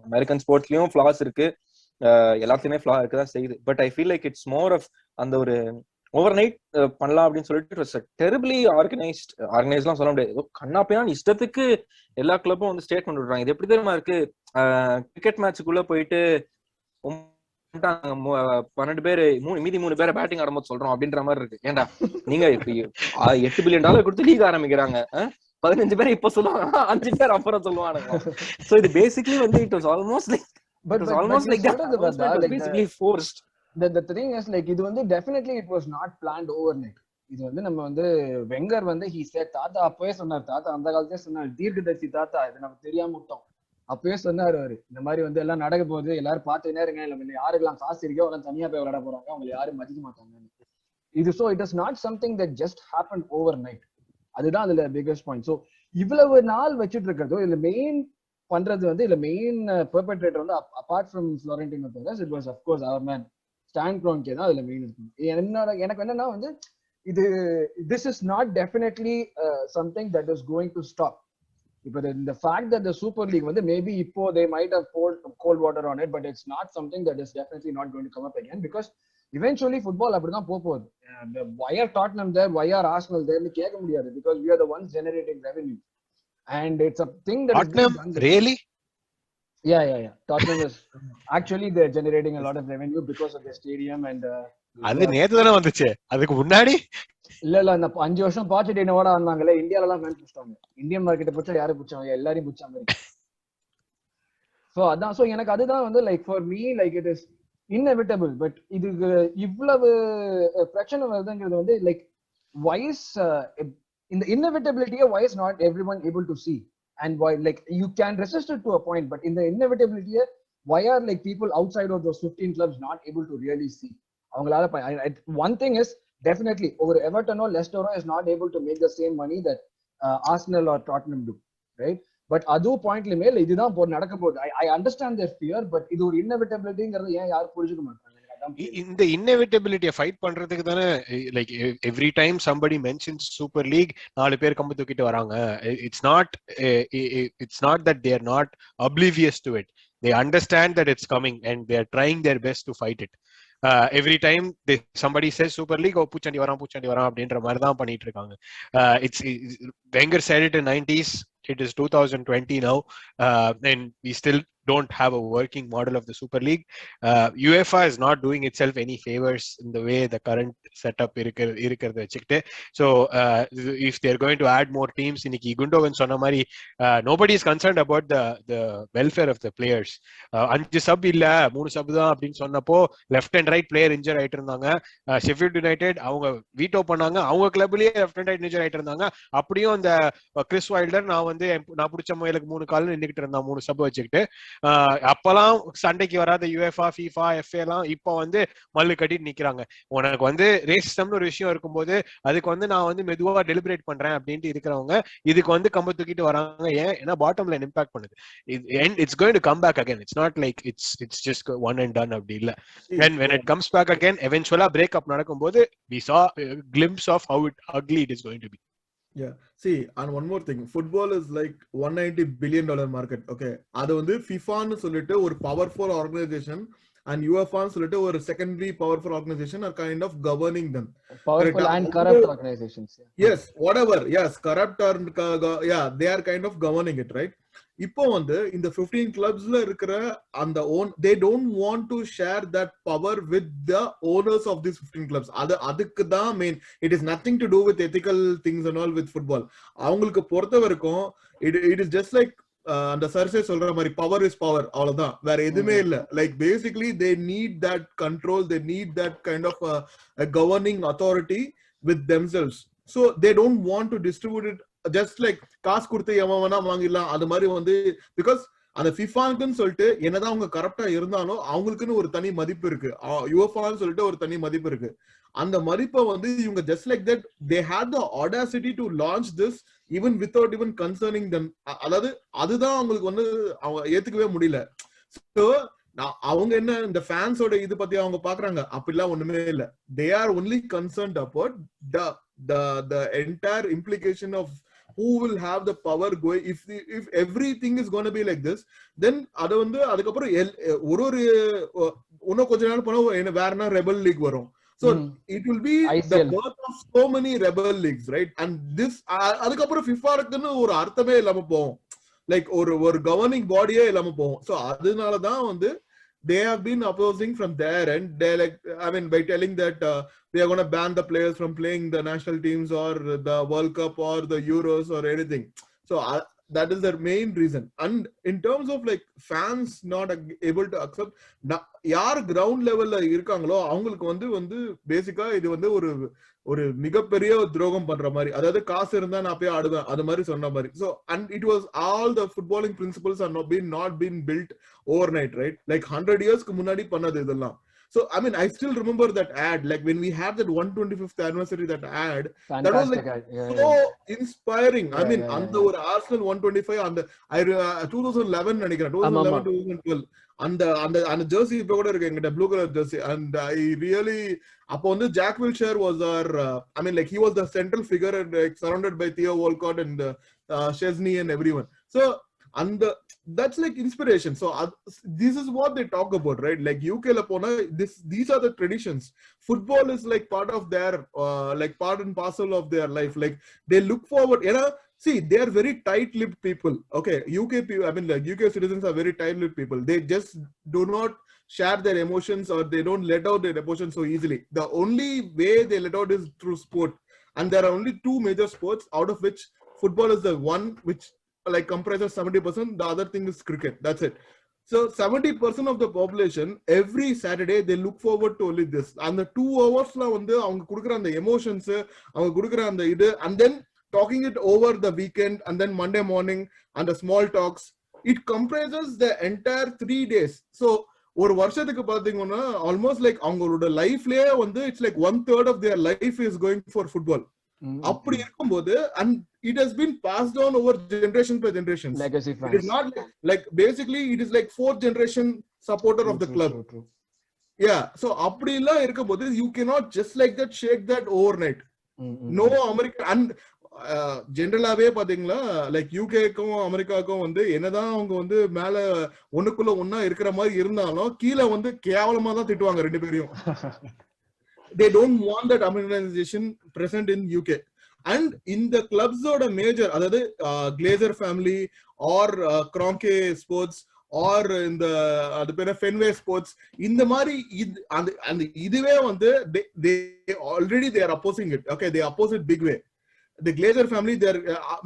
American sportsலயும் flaws இருக்கு, எல்லாத்துலயுமே flaw இருக்குதான் செய்யுது. But I feel like it's more of அந்த ஒரு overnight பண்ணலாம் அப்படின்னு சொல்லிட்டு it was a terribly organizedலாம் சொல்ல முடியாது. கண்ணாப்பியான் இஷ்டத்துக்கு எல்லா கிளப்பும் வந்து ஸ்டேட்மெண்ட் விடுறாங்க. இது எப்படி தெரியுமா இருக்கு, கிரிக்கெட் மேட்சுக்குள்ள போயிட்டு 12 பேரு மீதி 3 பேரை பேட்டிங் ஆடும்போது சொல்றோம் அப்படின்ற மாதிரி இருக்கு. ஏன்டா நீங்க $8 பில்லியன் கொடுத்து லீக் ஆரம்பிக்கிறாங்க, 15 பேரை இப்ப சொல்லுவாங்க, 5 பேர் அப்புறம் சொல்லுவானுங்க. சோ இது பேசிக்கலி வந்து it was almost like that basically forced. The thing is like இது வந்து definitely it was not planned overnight. இது வந்து நம்ம வந்து வெங்கர் வந்து he said, தாத்தா அப்பவே சொன்னார், தாத்தா அந்த காலத்தையே சொன்னார், தீர்க்கதரிசி தாத்தா, இது நம்ம தெரியாம விட்டோம். அப்பவே சொன்னாரு அவரு, இந்த மாதிரி வந்து எல்லாம் நடக்க போகுது, எல்லாரும் பார்த்துனே இருங்க, இல்ல யாருக்கெல்லாம் காசு இருக்கோ அவங்க தனியா போய் விளையாட போறாங்க, அவங்க யாரும் மதிக்க மாட்டாங்க இது. So it is not something that just happen over night. அதுதான் அதுல பிகஸ்ட் பாயிண்ட். ஸோ இவ்வளவு நாள் வச்சுட்டு இருக்கிறதோ இதுல மெயின் பண்றது வந்து இல்ல மெயின் பெர்பெட்ரேட்டர் வந்து apart from Florentino Perez, it was of course our man Stan Kroenke தான் அதுல மெயின் இருக்கு. எனக்கு என்னன்னா வந்து இது this is not definitely something that is going to stop. இப்போ the fact that the Super League வந்து maybe இப்போ they might have poured cold water on it, but it's not something that is definitely not going to come up again, because eventually football அப்படிதான் போகுது. Why are Tottenham there, why are Arsenal there னு கேட்க முடியாது, because we are the ones generating revenue and it's a thing that Tottenham really yeah Tottenham is actually they're generating a lot of revenue because of the stadium and அது நேத்து தானே வந்துச்சு, அதுக்கு முன்னாடி இல்ல இந்த 5 வருஷம் பாச்சடினோட வந்தாங்கல்ல, இந்தியால எல்லாம் மேன் புடிச்சாங்க, இந்தியன் மார்க்கெட்டை புடிச்சா யாரை புடிச்சாங்க, எல்லாரையும் புடிச்ச மாதிரி. சோ அதான், சோ எனக்கு அதுதான் வந்து like for me like it is inevitable. But இதுக்கு இவ்வளவு பிரச்சனை வருதுங்கிறது வந்து லைக் வைஸ் இந்த இன்எவிட்டபிலிட்டியை why's not everyone able to see and why like you can resist it to a point, but in the inevitability why are like people outside of those 15 clubs not able to really see avangala. One thing is definitely over Everton or Leicester is not able to make the same money that Arsenal or Tottenham do, right? But adu point le mel idhu dhaan nadakka podu. I understand their fear, but idu or inevitability ngiradha yen yaar purijukka maatanga. இந்த இன்னெவிட்டபிலிட்டியை ஃபைட் பண்றதுக்கு தானே like every time somebody mentions super league 4 பேர் கம்பு தூக்கிட்டு வராங்க. It's not that they are not oblivious to it. They understand that it's coming and they are trying their best to fight it. Every time somebody says Super League, பூச்சாண்டி வரான் அப்படின்ற மாதிரி தான் பண்ணிட்டு இருக்காங்க. It's Wenger said it in 90s. It is 2020 now, and we still don't have a working model of the Super League. UEFA is not doing itself any favors in the way the current setup irukkiradha vechikte. So if they're going to add more teams, iniki Gundogan sonna mari nobody is concerned about the welfare of the players. 5 sub illa 3 sub da appdin sonnappo left and right player injure aayittu irundanga. Sheffield United avanga veto பண்ணாங்க, அவங்க கிளப்லயே left and right injure ஆயிட்டு இருந்தாங்க. அப்படியும் அந்த கிறிஸ் வைல்டர் நான் பிடிச்ச முயலுக்கு 3 கால் நின்னுக்கிட்டு இருந்தான் 3 சப் வச்சுக்கிட்டு. அப்பெல்லாம் சண்டைக்கு வராத யுஎஃப்ஆ FIFA FA எல்லாம் இப்ப வந்து மல்லு கட்டிட்டு நிக்கிறாங்க. உனக்கு வந்து ரேசிசம்னு ஒரு விஷயம் இருக்கும்போது அதுக்கு வந்து நான் வந்து மெதுவா டெலிபரேட் பண்றேன் அப்படின்ட்டு இருக்கிறவங்க இதுக்கு வந்து கம்பு தூக்கிட்டு வராங்க. ஏன்னா பாட்டம் லைன் இம்பாக்ட் பண்ணுது. It's going to come back again. It's not like it's just one and done அப்படி இல்ல. And when it comes back again, eventually breakup நடக்கும்போது we saw a glimpse of how ugly it is going to be. Yeah, see, and one more thing, football is like $190 billion market. Okay, அது வந்து FIFA ன்னு சொல்லிட்டு ஒரு powerful organization and UEFA ன்னு சொல்லிட்டு ஒரு secondary powerful organization are kind of governing them. Powerful and corrupt organizations. Yes, whatever. Yes, corrupt or yeah, they are kind of governing it, right? இப்போ வந்து இந்த 15 கிளப்ஸ்ல இருக்கிற அந்த they don't want to share that power with the owners of these 15 clubs. அதுக்கு தான் main. It is nothing to do with ethical things and all with football. அவங்களுக்கு பொறுத்த வரைக்கும் it is just like அந்த சர்சே சொல்ற மாதிரி பவர் இஸ் பவர், அவ்வளவுதான், வேற எதுவுமே இல்ல. Like basically they need that control, they need that kind of governing authority with themselves. So they don't want to distribute it just like காசு கொடுத்து எவன் வேணா வாங்கிடலாம் அது மாதிரி வந்து. பிகாஸ் அந்த ஃபிஃபாக்குன்னு சொல்லிட்டு என்னதான் அவங்க கரெக்டா இருந்தாலும் அவங்களுக்குன்னு ஒரு தனி மதிப்பு இருக்கு, யுஎஃபான்னு சொல்லிட்டு ஒரு தனி மதிப்பு இருக்கு. அந்த மதிப்பை வந்து இவங்க just like that they had the audacity to launch this even without even concerning them. அதாவது அதுதான் அவங்களுக்கு வந்து அவங்க ஏத்துக்கவே முடியல. சோ அவங்க என்ன இந்த ஃபேன்ஸோட இது பத்தி அவங்க பாக்குறாங்க, அப்படிலாம் ஒண்ணுமே இல்ல. they are only concerned about the entire implication of who will have the power going. If everything is going to be like this, then அது வந்து அதுக்கப்புறம் ஒரு இன்னும் கொஞ்ச நாள் போனா வேறனா ரெபல் லீக் வரும். So it will be ICL. The birth of so many rebel leagues, right? And this அதுக்கப்புறம் FIFA இருக்குன்னு ஒரு அர்த்தமே இல்லாம போகும், லைக் ஒரு கவர்னிங் பாடியே இல்லாம போகும். So அதனாலதான் வந்து they have been opposing from there, and they like, I mean, by telling that they are going to ban the players from playing the national teams or the World Cup or the Euros or anything. So that is their main reason. And in terms of like fans not able to accept, யார் கிரவுண்ட் லெவல்ல இருக்காங்களோ அவங்களுக்கு வந்து பேசிக்கா இது வந்து ஒரு மிகப்பெரிய துரோகம் பண்ற மாதிரி. அதாவது காசு இருந்தா நான் போய் ஆடுவேன் அது மாதிரி சொன்ன மாதிரி. So and it was all the footballing principles are not been built overnight, right? Like 100 yearsக்கு முன்னாடி பண்ணது இதெல்லாம். So I mean, I still remember that ad, like when we had that 125th anniversary, that ad, fantastic. That was like so inspiring. I mean, on the Arsenal 125 on the 2011 நினைக்கிறேன், 2011 2012 அந்த jersey இப்ப கூட இருக்கு என்கிட்ட, blue color jersey. And I really, அப்போ வந்து Jack Wilshere was our I mean, like he was the central figure and like surrounded by Theo Walcott and Chesney and everyone. So and that's like inspiration. So this is what they talk about, right? Like UK la pona, these are the traditions. Football is like part of their like part and parcel of their life. Like they look forward, you know. See, they are very tight-lipped people. Okay, UK people, I mean, like UK citizens are very tight-lipped people. They just do not share their emotions, or they don't let out their emotions so easily. The only way they let out is through sport. And there are only two major sports, out of which football is the one which like comprises 70%. The other thing is cricket. That's it. So 70% of the population every Saturday they look forward to only this. And the 2 hours la வந்து அவங்க குடுக்குற அந்த எமோஷன்ஸ், அவங்க குடுக்குற அந்த இது, and then talking it over the weekend, and then Monday morning and the small talks, it comprises the entire 3 days. So ஒரு வருஷத்துக்கு பாத்தீங்கன்னா almost like அவங்களோட லைஃப்லயே வந்து it's like 1/3 of their life is going for football. அப்படி இருக்கும்போது, and it has been passed on over generations by generations. Legacy fans. It is not like basically it is like 4th generation supporter of the club. True. Yeah, so அப்படி எல்லாம் இருக்கும்போது you cannot just like that shake that overnight. No American. And ஜெனரலாவே பாத்தீங்களா, லைக் யூகேக்கும் அமெரிக்காவுக்கும் வந்து என்னதான் அவங்க வந்து மேல ஒண்ணுக்குள்ள ஒன்னா இருக்கிற மாதிரி இருந்தாலும் கீழே வந்து கேவலமா தான் திட்டுவாங்க ரெண்டு பேரையும். They don't want that Americanization present in UK. And in the clubs oda major, அதாவது Glazer family or Kroenke Sports or in the அது பேரு Fenway Sports, இந்த மாதிரி அந்த இதுவே வந்து they already they are opposing it. Okay, they oppose it big way. The Glazer family, their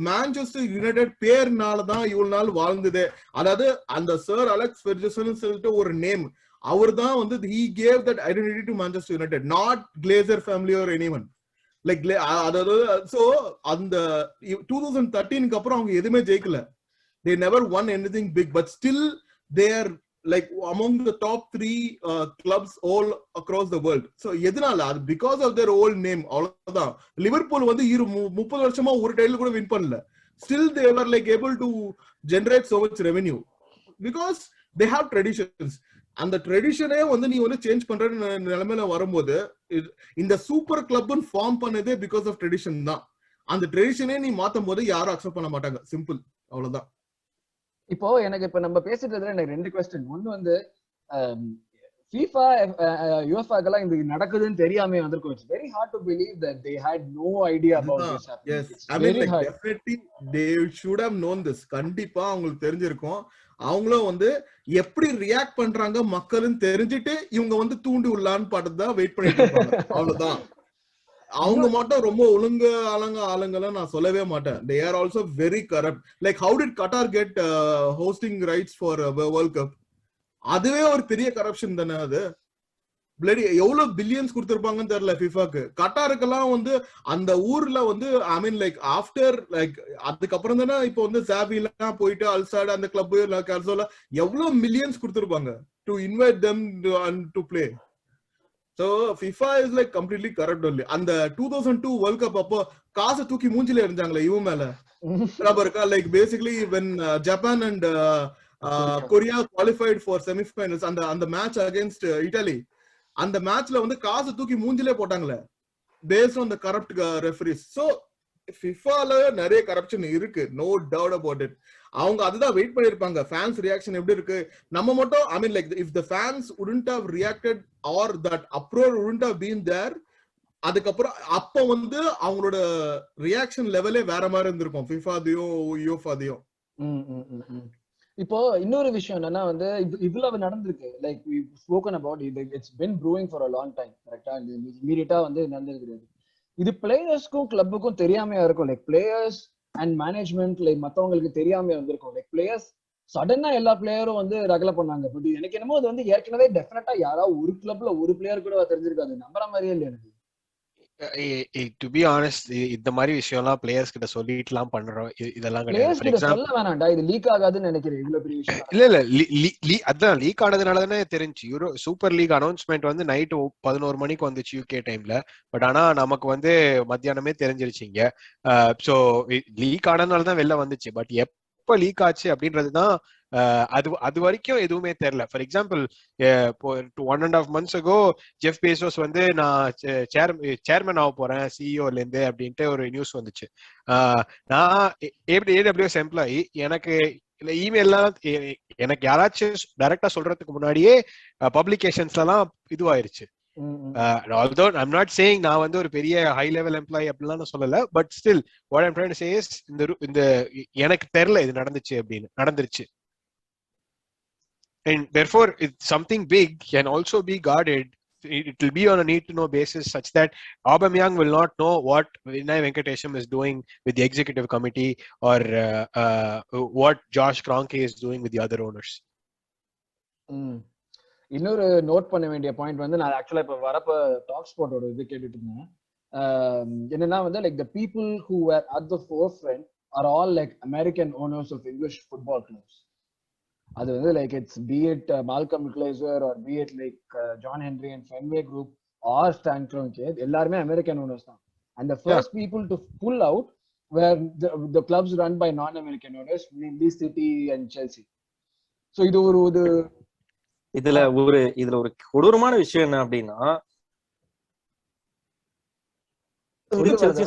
Manchester United பேர்னால தான் இவ்வளவு நாள் வாழ்ந்ததே. அதாவது அந்த Sir Alex Ferguson சொல்லிட்டு ஒரு நேம், அவர் தான் வந்து he gave that identity to Manchester United, not Glazer family or anyone. Like அதாவது so அந்த 2013க்கு அப்புறம் அவங்க எதுவுமே ஜெயிக்கல. They never won anything big, but still they are like among the top 3 clubs all across the world. So எதனால? Because of their old name. அவ்வளவுதான். லிவர்பூல் வந்து 30 வருஷமா ஒரு டைட்டில் கூட வின் பண்ணல. Still they were like able to generate so much revenue because they have traditions. அந்த ட்ரெடிஷனே வந்து நீ வந்து சேஞ்ச் பண்ற நிலைமையில வரும்போது, இந்த சூப்பர் கிளப்னு ஃபார்ம் பண்ணதே பிகாஸ் ஆஃப் ட்ரெடிஷன் தான். அந்த ட்ரெடிஷனே நீ மாத்தும் போது யாரும் அக்செப்ட் பண்ண மாட்டாங்க. சிம்பிள், அவ்வளவுதான். இப்போ எனக்கு இப்ப நம்ம பேசிட்டதுல எனக்கு 2 கொஸ்டின். ஒன்னு வந்து FIFA UEFAக்கெல்லாம் இது நடக்குதுன்னு தெரியாம வந்திருக்கும். It's very hard to believe that they had no idea about this happening. Yes, It's I mean very like hard. definitely they should have known this. கண்டிப்பா அவங்களுக்கு தெரிஞ்சிருக்கும். அவங்களும் வந்து எப்படி ரியாக்ட் பண்றாங்க மக்கள்னு தெரிஞ்சிட்டு இவங்க வந்து தூண்டி உள்ளான்னு பாட்டுதான் வெயிட் பண்ணிட்டு இருப்பாங்க. அவ்வளவுதான். அவங்க மட்டும் ரொம்ப ஒழுங்கு ஆளுங்கெல்லாம் நான் சொல்லவே மாட்டேன். They are also very corrupt. Like how did Qatar get hosting rights for World Cup? அதுவே ஒரு பெரிய கரப்ஷன் தானே. அது பிளடி எவ்வளவு பில்லியன்ஸ் கொடுத்திருப்பாங்கன்னு தெரியல ஃபிஃபாக்கு. கட்டாருக்கெல்லாம் வந்து அந்த ஊர்ல வந்து ஐ மீன் லைக் ஆஃப்டர் லைக் அதுக்கப்புறம் தானே இப்போ வந்து சாபிலாம் போயிட்டு அல்சாட் அந்த கிளப் கர்சோல எவ்வளவு மில்லியன்ஸ் கொடுத்திருப்பாங்க to invite them to play. So FIFA is like completely corrupt only. அந்த 2002 World Cup அப்போ காசை தூக்கி மூஞ்சில எறிஞ்சாங்களே இவன் மேல இருக்கா. Like basically when Japan and Korea qualified for semi-finals அந்த match against Italy, அந்த மேட்ச்ல வந்து காசை தூக்கி மூஞ்சிலே போட்டாங்களே based on the corrupt referees. So FIFAல நிறைய கரப்ஷன் இருக்கு, no doubt about it. அவங்க அதுதான் வெயிட் பண்ணிருப்பாங்க ஃபேன்ஸ் ரியாக்ஷன் எப்படி இருக்கு. நம்ம மட்டும் I mean like if the fans wouldn't have reacted or that uproar wouldn't have been there, அதுக்கப்புறம் அப்ப வந்து அவங்களோட ரியாக்ஷன் லெவலே வேற மாதிரி இருந்திருக்கும் ஃபிஃபாதையும் யூஎஃபாதையும். இப்போ இன்னொரு விஷயம் என்னன்னா வந்து இதுல நடந்திருக்கு. Like we spoken about it, it's been brewing for a long time. கரெக்ட்டா இமீடியட்டா வந்து நடந்திருக்கு. இது பிளேயர்ஸ்க்கும் கிளப்புக்கும் தெரியாமையா இருக்கும். Like players and management like மத்தவங்களுக்கு தெரியாம வந்திருக்கும். லைக் பிளேயர்ஸ் சடனா எல்லா பிளேயரும் வந்து ரகல பண்ணாங்க. பட் எனக்கு என்னமோ அது வந்து ஏற்கனவே டெஃபினட்டா யாராவது ஒரு கிளப்ல ஒரு பிளேயர் கூட தெரிஞ்சிருக்காது. நம்புற மாதிரியே இல்லை எனக்கு. டு பி ஆனஸ்ட் இந்த மாதிரி விஷயம் எல்லாம் பிளேயர்ஸ் கிட்ட சொல்லிட்டுலாம் பண்றோம் இதெல்லாம் பிளேயர்ஸ் கிட்ட சொல்ல வேணாம்டா, இது லீக் ஆகாதுன்னு நினைக்கிறேன். இவ்வளவு பெரிய விஷயம் இல்ல அதான் லீக் ஆனதுனால தானே தெரிஞ்சு. யூரோ சூப்பர் லீக் அனௌன்ஸ்மெண்ட் வந்து நைட் 11 மணிக்கு வந்துச்சு யூகே டைம்ல. பட் ஆனா நமக்கு வந்து மத்தியானமே தெரிஞ்சிருச்சிங்க. சோ லீக் ஆனதுனால தான் வெளில வந்துச்சு. பட் எப்ப லீக் ஆச்சு அப்படின்றதுதான் அது வரைக்கும் எதுவுமே தெரியல. For example 1.5 months ago Jeff Bezos வந்து நான் சேர்மன் ஆக போறேன் சிஇஓல இருந்து அப்படின்ட்டு ஒரு நியூஸ் வந்துச்சு. நான் AWS எம்ப்ளாயி, எனக்கு இமெயில்லாம் எனக்கு யாராச்சும் டைரக்டா சொல்றதுக்கு முன்னாடியே பப்ளிகேஷன்ஸ்ல எல்லாம் இதுவாயிருச்சு. although I'm not saying நான் வந்து ஒரு பெரிய ஹை லெவல் எம்ப்ளாயி அப்படிலாம் நான் சொல்லல. But still what I'm trying to say is இந்த எனக்கு தெரியல இது நடந்துச்சு அப்படின்னு. நடந்துருச்சு. And therefore something big can also be guarded. It will be on a need to know basis such that Aubameyang will not know what Vinay Venkatesham is doing with the executive committee or what Josh Kroenke is doing with the other owners. இன்னொரு நோட் பண்ண வேண்டிய பாயிண்ட் வந்து நான் ஆக்சுவலா இப்ப வரப்ப டாக் ஸ்பாட்டோட இது கேட்டுட்டு இருந்தேன். என்னன்னா வந்து like the people who were at the forefront are all like American owners of English football clubs. அது வந்து like it's be it Malcolm Glazer or be it like John Henry and Fenway Group or Stan Kroenke, எல்லாருமே அமெரிக்கன் ஓனர்ஸ் தான். And the first people to pull out were the clubs run by non-American owners, mainly City and Chelsea. So இது ஒரு இதுல ஒரு கொடூரமான விஷயம் என்ன அப்படின்னா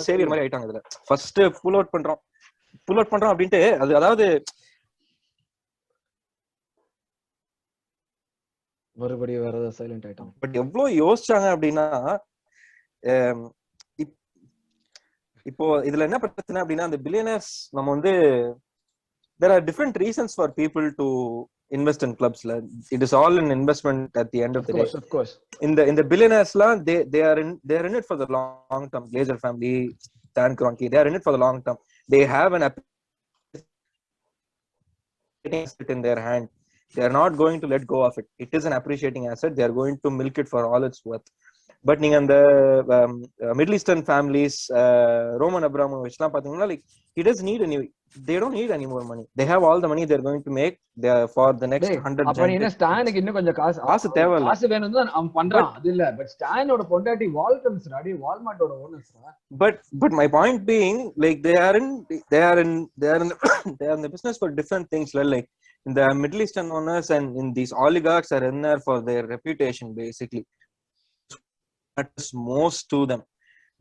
சேவியர் மாதிரி ஆயிட்டாங்க. இதுல ஃபர்ஸ்ட் புல் அவுட் பண்றோம் அப்படின்ட்டு அது அதாவது மறுபடியும் வேற ஏதாவது சைலண்ட் ஆயிட்டாங்க. பட் எவ்வளவு யோசிச்சாங்க அப்படின்னா இப்போ இதுல என்ன பிரச்சனை அப்படின்னா அந்த பில்லியனர்ஸ் நம்ம வந்து there are different reasons for people to invest in clubs. It is all an investment at the end of the day. Of course. In the billionaires they are in it for the long term. Glazer family, Stan Kroenke, they are in it for the long term. They have an asset in their hand. They are not going to let go of it. It is an appreciating asset. They are going to milk it for all it's worth. But நீங்க அந்த Middle Eastern families, Roman Abramovich லாம் பாத்தீங்கன்னா like they don't need any more money. They have all the money they're going to make for the next 100 அப்ப நீ ஸ்டானுக்கு இன்னும் கொஞ்சம் காசு தேவையில்லை. காசு வேணும்னு தான் அவன் பண்றான். அது இல்ல. பட் ஸ்டானோட பொண்டாட்டி வால்டன்ஸ் ராடி வால்மார்ட்டோட owners. But my point being like they are in the business for different things. Like in the Middle Eastern owners and in these oligarchs are in there for their reputation basically. That is most to them.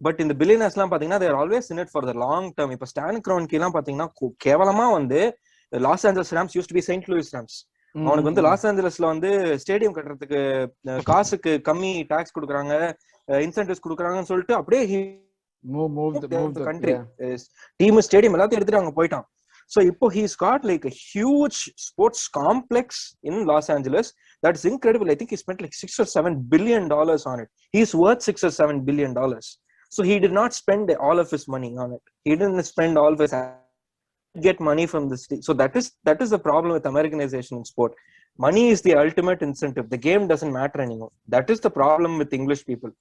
But in the billionaires லாம் பாத்தீங்கன்னா they are always in it for the long term. இப்ப Stan Kroenke லாம் பாத்தீங்கன்னா கேவலமா வந்து Los Angeles Rams used to be St. Louis Rams. அவனுக்கு வந்து லாஸ் ஏஞ்சலஸ்ல வந்து ஸ்டேடியம் கட்டுறதுக்கு காசுக்கு கம்மி டாக்ஸ் கொடுக்குறாங்க, இன்சென்டிவ்ஸ் கொடுக்குறாங்கன்னு சொல்லிட்டு அப்படியே கண்ட்ரி டீம் ஸ்டேடியம் எல்லாத்தையும் எடுத்துட்டு அங்க போயிட்டான். So இப்போ he's got like a huge sports complex in Los Angeles that's incredible. I think he spent like $6 or $7 billion on it. He's worth $6 or $7 billion. So he did not spend all of his money on it. He didn't spend all of his get money from the state. So that is the problem with Americanization in sport. Money is the ultimate incentive. The game doesn't matter anymore. That is the problem with English people.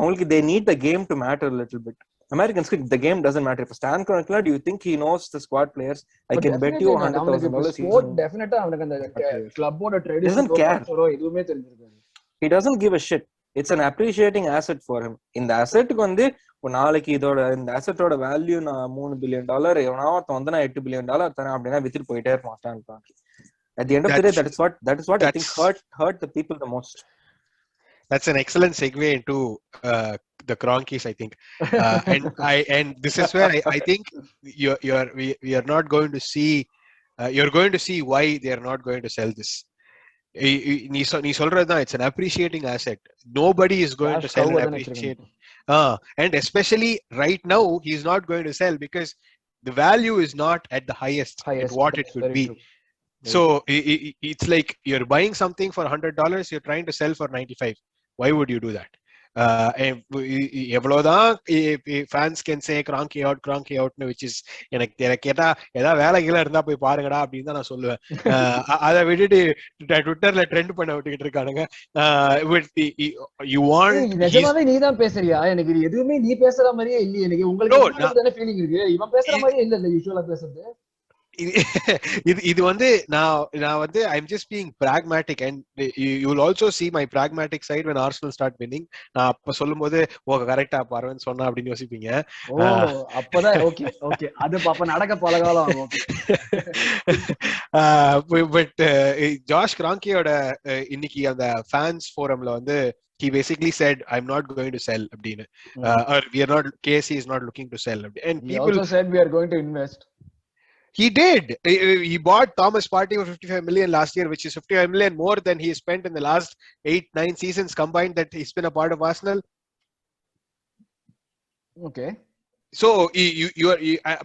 Only they need the game to matter a little bit. Americans, the game doesn't matter. If Stan Kroenke, do you think he knows the squad players? I can bet you $100,000. Sport definitely அவனுக்கு அந்த கிளப்போட ட்ரெடிஷன் எதுவுமே தெரிஞ்சிருக்காது. He doesn't give a shit. It's an appreciating asset for him. இந்த அசெட்டுக்கு வந்து நாளைக்கு இந்த அசெட்டோட வேல்யூ நான் $3 பில்லியன் எவனாவது வந்து நான் $8 பில்லியன் தரேன் அப்படின்னா வித்துட்டு போயிட்டே இருப்பான் Stan Kroenke. At the end of the day, that is what I think hurt the people the most. That's an excellent segue into the Kroenkes, I think, and this is where I think we are not going to see. You're going to see why they are not going to sell this. நீ சொல்றதுதான், it's an appreciating asset. Nobody is going to sell and appreciate. And especially right now, he's not going to sell because the value is not at the highest at what it could be. So it's like you're buying something for $100, you're trying to sell for $95. Why would you do that? எவ்வளவுதான் fans can say Kroenke out, which is எனக்கு கேட்டா ஏதாவது வேலைகளா இருந்தா போய் பாருங்கடா அப்படின்னு தான் நான் சொல்லுவேன். அதை விட்டுட்டு ட்விட்டர்ல ட்ரெண்ட் பண்ண விட்டுக்கிட்டு இருக்கானுங்க. நிஜமாவே நீ தான் பேசுறியா? எனக்கு எதுவுமே நீ பேசுற மாதிரியே இல்லையே. எனக்கு உங்களுக்கு ஃபீலிங் இருக்கு, இவன் பேசுற மாதிரியே இல்ல யூசுவலா பேசுறது. இது வந்து நான் வந்து I'm just being pragmatic, and you will also see my pragmatic side when Arsenal start winning. நான் அப்ப சொல்லும்போது கரெக்டா பார்வன் சொன்னா அப்படின்னு யோசிப்பீங்க. அப்பதான் ஓகே அது பாப்ப நடக்க பலகாலம் ஆகும். பட் ஜாஷ் கிராங்கியோட இன்னைக்கு அந்த ஃபேன்ஸ் ஃபோரம்ல வந்து he basically said I'm not going to sell abdine, or we are not, KC is not looking to sell, and he people also said we are going to invest. He did. He bought Thomas Partey for 55 million last year, which is 55 million more than he spent in the last 8-9 seasons combined that he's been a part of Arsenal. Okay. So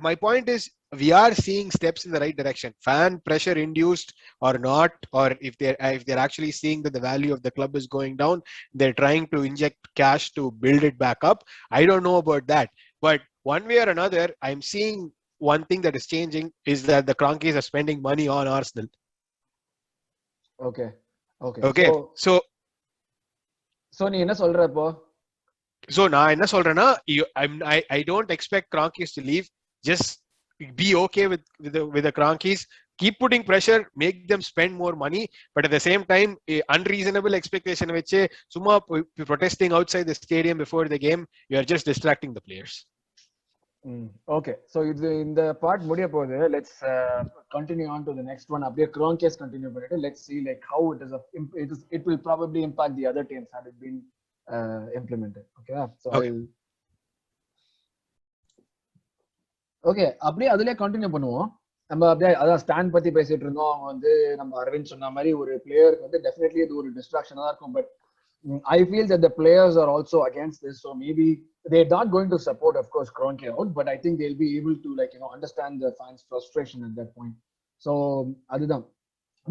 my point is, we are seeing steps in the right direction. Fan pressure induced or not, or if they're actually seeing that the value of the club is going down, they're trying to inject cash to build it back up. I don't know about that, but one way or another, I'm seeing one thing that is changing is that the Kroenkes are spending money on Arsenal. Okay. So நீ என்ன சொல்ற இப்போ? So நான் என்ன சொல்றேன்னா, I don't expect Kroenkes to leave. Just be okay with the Kroenkes. Keep putting pressure, make them spend more money, but at the same time, unreasonable expectation veche summa protesting outside the stadium before the game, you are just distracting the players. Okay, so இந்த part முடிய போகுது. Let's continue on to the next one. அப்படியே Kroenkes continue பண்ணிட்டு let's see like how it will probably impact the other teams had it been implemented. Okay, அப்படியே அதுலயே கண்டினியூ பண்ணுவோம். நம்ம அப்படியே அதான் ஸ்டாண்ட் பத்தி பேசிட்டு இருந்தோம். அவங்க வந்து நம்ம அரவிந்த் சொன்ன மாதிரி ஒரு பிளேயருக்கு வந்து டெஃபினெட்லி இது ஒரு டிஸ்ட்ராக்ஷனா தான் இருக்கும். But I feel that the players are also against this, so maybe they're not going to support, of course, Kroenke out, but I think they'll be able to understand the fans' frustration at that point. So adudam.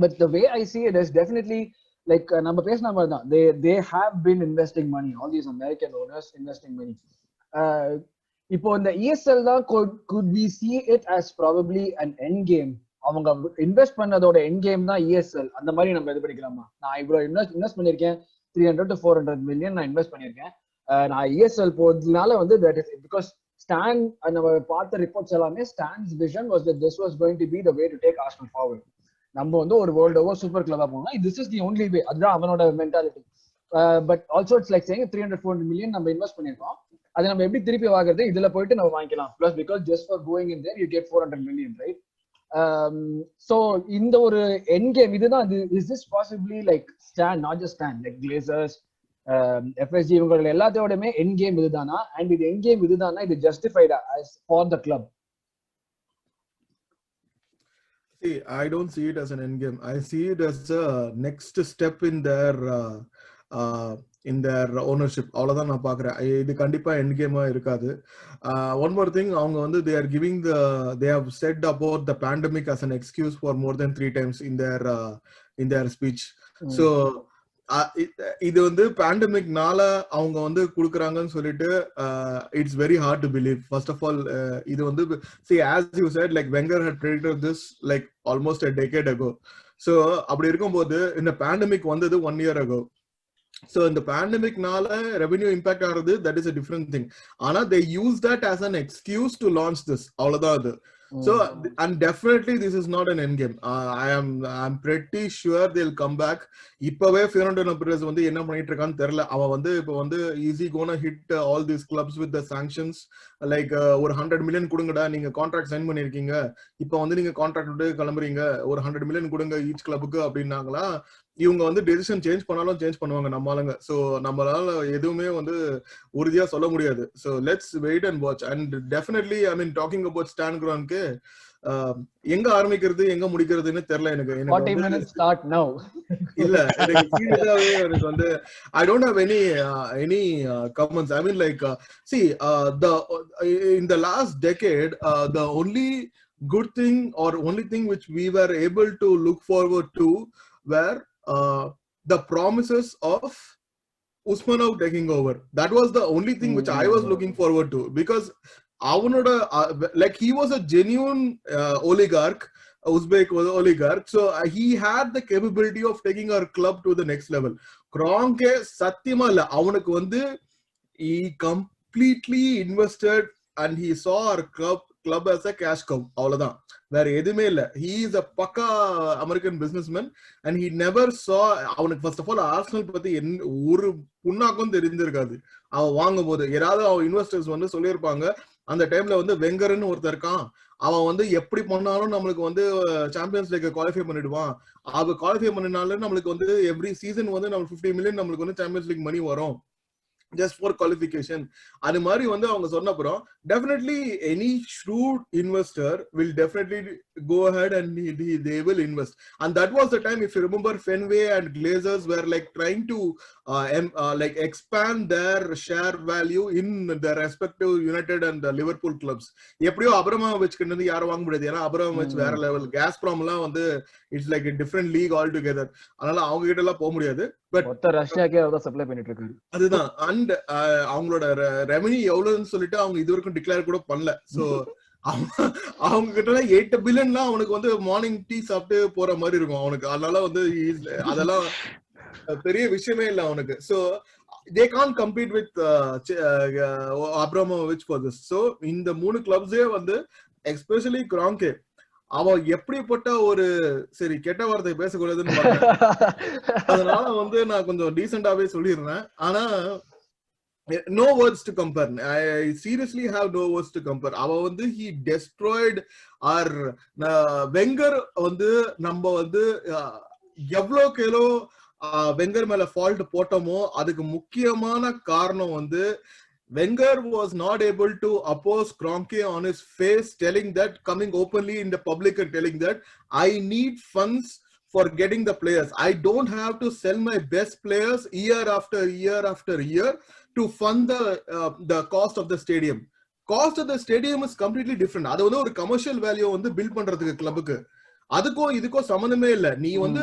But the way I see it is definitely like நம்ம பேசின மாதிரி தான், they have been investing money, all these American owners investing money. இப்போ இந்த ESL தான் could we see it as probably an end game? அவங்க இன்வெஸ்ட் பண்ணதோட எண்ட் கேம் தான் ESL. அந்த மாதிரி நம்ம இது படிக்கலாமா? நான் இவ்வளவு இன்வெஸ்ட் பண்ணிருக்கேன், 300 to 400 million நான் இன்வெஸ்ட் பண்ணிருக்கேன், நான் ESL போறதுனால வந்து that is because Stan நம்ம பார்த்த ரிப்போர்ட்ஸ் எல்லாமே Stan's vision was that this was going to be the way to take Arsenal forward. நம்ம வந்து ஒரு வேர்ல்ட் ஓவர் சூப்பர் கிளப்பா போகணும், this is the only way. அதுதான் அவனோட mentality. But also it's like saying 300-400 million நம்ம இன்வெஸ்ட் பண்ணிருக்கோம், அதை நம்ம எப்படி திருப்பி வாங்குறது? இதுல போயிட்டு நம்ம வாங்கிக்கலாம். Plus because just for going in there you get 400 million, right? So இந்த ஒரு எண்ட் கேம் இதுதான். Is this possibly like stand, not just stand, like Glazers, FSG இவங்க எல்லாத்தையோடமே எண்ட் கேம் இதுதானா? அண்ட் இது எண்ட் கேம் இதுதானா? இது ஜஸ்டிஃபைடா for the club? See, I don't see it as an end game. I see it as a next step in their ownership. அவ்வளவுதான் நான் பாக்குறேன். இது கண்டிப்பா எண்ட் கேமா இருக்காது. One more thing, அவங்க வந்து they have said about the pandemic as an excuse for more than 3 times in their speech. So இது வந்து பேண்டமிக்னால அவங்க வந்து குடுக்குறாங்கன்னு சொல்லிட்டு it's very hard to believe. First of all இது வந்து see as you said, like Wenger had predicted this like almost a decade ago. So அப்படி இருக்கும்போது இந்த பேண்டமிக் வந்தது 1 year ago. So இந்த பேண்டமிக்னால ரெவென்யூ இம்பாக்ட் ஆகுது, that is a different thing. ஆனா they use that as an excuse to launch this. அவ்வளவுதான் அது. So and definitely this is not an end game. I'm pretty sure they'll come back. இப்பவே Florentino Perez வந்து என்ன பண்ணிட்டு இருக்கான்னு தெரியல. அவன் வந்து இப்போ வந்து easy gonna hit all these clubs with the sanctions, like ஒரு 100 million கொடுங்கடா, நீங்க கான்ட்ராக்ட் சைன் பண்ணிருக்கீங்க, இப்போ வந்து நீங்க கான்ட்ராக்ட் விட்டு கிளம்புறீங்க, ஒரு 100 million கொடுங்க ஈச் கிளப்புக்கு அப்படின்னாங்களா. இவங்க வந்து டெசிஷன் சேஞ்ச் பண்ணாலும் சேஞ்ச் பண்ணுவாங்க நம்ம ஆளுங்க. சோ நம்மளால எதுவுமே வந்து உறுதியா சொல்ல முடியாது. So let's wait and watch. And definitely I mean talking about Stan Kroenke எங்க ஆரம்பிக்கிறது எங்க முடிக்கிறதுன்னு தெரியல எனக்கு. 40 minutes start now. இல்ல எனக்கு சீரியஸாவே எனக்கு வந்து I don't have any comments. I mean like see in the last decade the only good thing or only thing which we were able to look forward to were the promises of Usmanov taking over. That was the only thing which I was looking forward to, because avanoda like he was a genuine oligarch, Uzbek oligarch. So he had the capability of taking our club to the next level. Kroenke satyama illa, avanukku vandu he completely invested and he saw our club as a cash cow. avladha வேற எதுவுமே இல்ல. he is a paka American businessman and he never saw, அவனுக்கு first of all ஆர்சனல் பத்தி ஒரு புண்ணாக்கும் தெரிஞ்சிருக்காது. அவன் வாங்கும் போது யாராவது அவன் இன்வெஸ்டர்ஸ் வந்து சொல்லியிருப்பாங்க, அந்த டைம்ல வந்து வெங்கர்னு ஒருத்தர் இருக்கான், அவன் வந்து எப்படி பண்ணாலும் நம்மளுக்கு வந்து சாம்பியன்ஸ் லீக் குவாலிஃபை பண்ணிடுவான், அவ குவாலிஃபை பண்ணினாலும் நம்மளுக்கு வந்து எவ்ரி சீசன் வந்து நம்ம 50 million நம்மளுக்கு வந்து சாம்பியன்ஸ் லீக் மணி வரும் just for qualification. அது மாதிரி வந்து அவங்க சொன்ன அப்புறம் definitely any shrewd investor will definitely go ahead and they will invest. And that was the time, if you remember, Fenway and Glazers were like trying to like expand their share value in their respective United and Liverpool clubs. எப்படியோ அப்ரமோவிச் கிட்ட இருந்து யாரும் வாங்க முடியாது, ஏன்னா அப்ரமோவிச் வேற லெவல், காஸ்ப்ராம் எல்லாம் வந்து it's like a different league altogether. அதனால அவங்க கிட்ட எல்லாம் போக முடியாது. பட் மொத்த ரஷ்யாக்கே அவதான் சப்ளை பண்ணிட்டு இருக்காரு. அதுதான். அண்ட் அவங்களோட ரெவென்யூ எவ்வளவுன்னு சொல்லிட்டு அவங்க இது வரைக்கும் டிக்ளேர் கூட பண்ணல. சோ அவங்க கிட்ட 8 பில்லியன்லாம் அவனுக்கு வந்து மார்னிங் டீ சாப்பிட்டு போற மாதிரி இருக்கும் அவனுக்கு. அதனால வந்து அதெல்லாம் பெரிய விஷயமே இல்ல அவனுக்கு. So they can't compete with Abramovich for this. So இந்த 3 கிளப்ஸே வந்து எஸ்பெஷலி Kroenke, அவன் எப்படிப்பட்ட ஒரு சரி கெட்ட வார்த்தை பேசக்கூடாதுன்னு அதனால வந்து நான் கொஞ்சம் டீசென்டாவே சொல்லிடுறேன். ஆனா no words to compare. I seriously have no words to compare. அவன் வந்து he destroyed our Wenger வந்து நம்ம வந்து எவ்வளோக்கு எவ்வளோ வெங்கர் மேல ஃபால்ட் போட்டோமோ அதுக்கு முக்கியமான காரணம் வந்து Wenger was not able to oppose Kroenke on his face, telling that, coming openly in the public and telling that I need funds for getting the players. I don't have to sell my best players year after year after year to fund the cost of the stadium. Cost of the stadium is completely different. அது வந்து ஒரு கமர்ஷியல் வேல்யூ வந்து பில்ட் பண்றதுக்கு கிளப்புக்கு, அதுக்கும் இதுக்கும் சம்பந்தமே இல்ல. நீ வந்து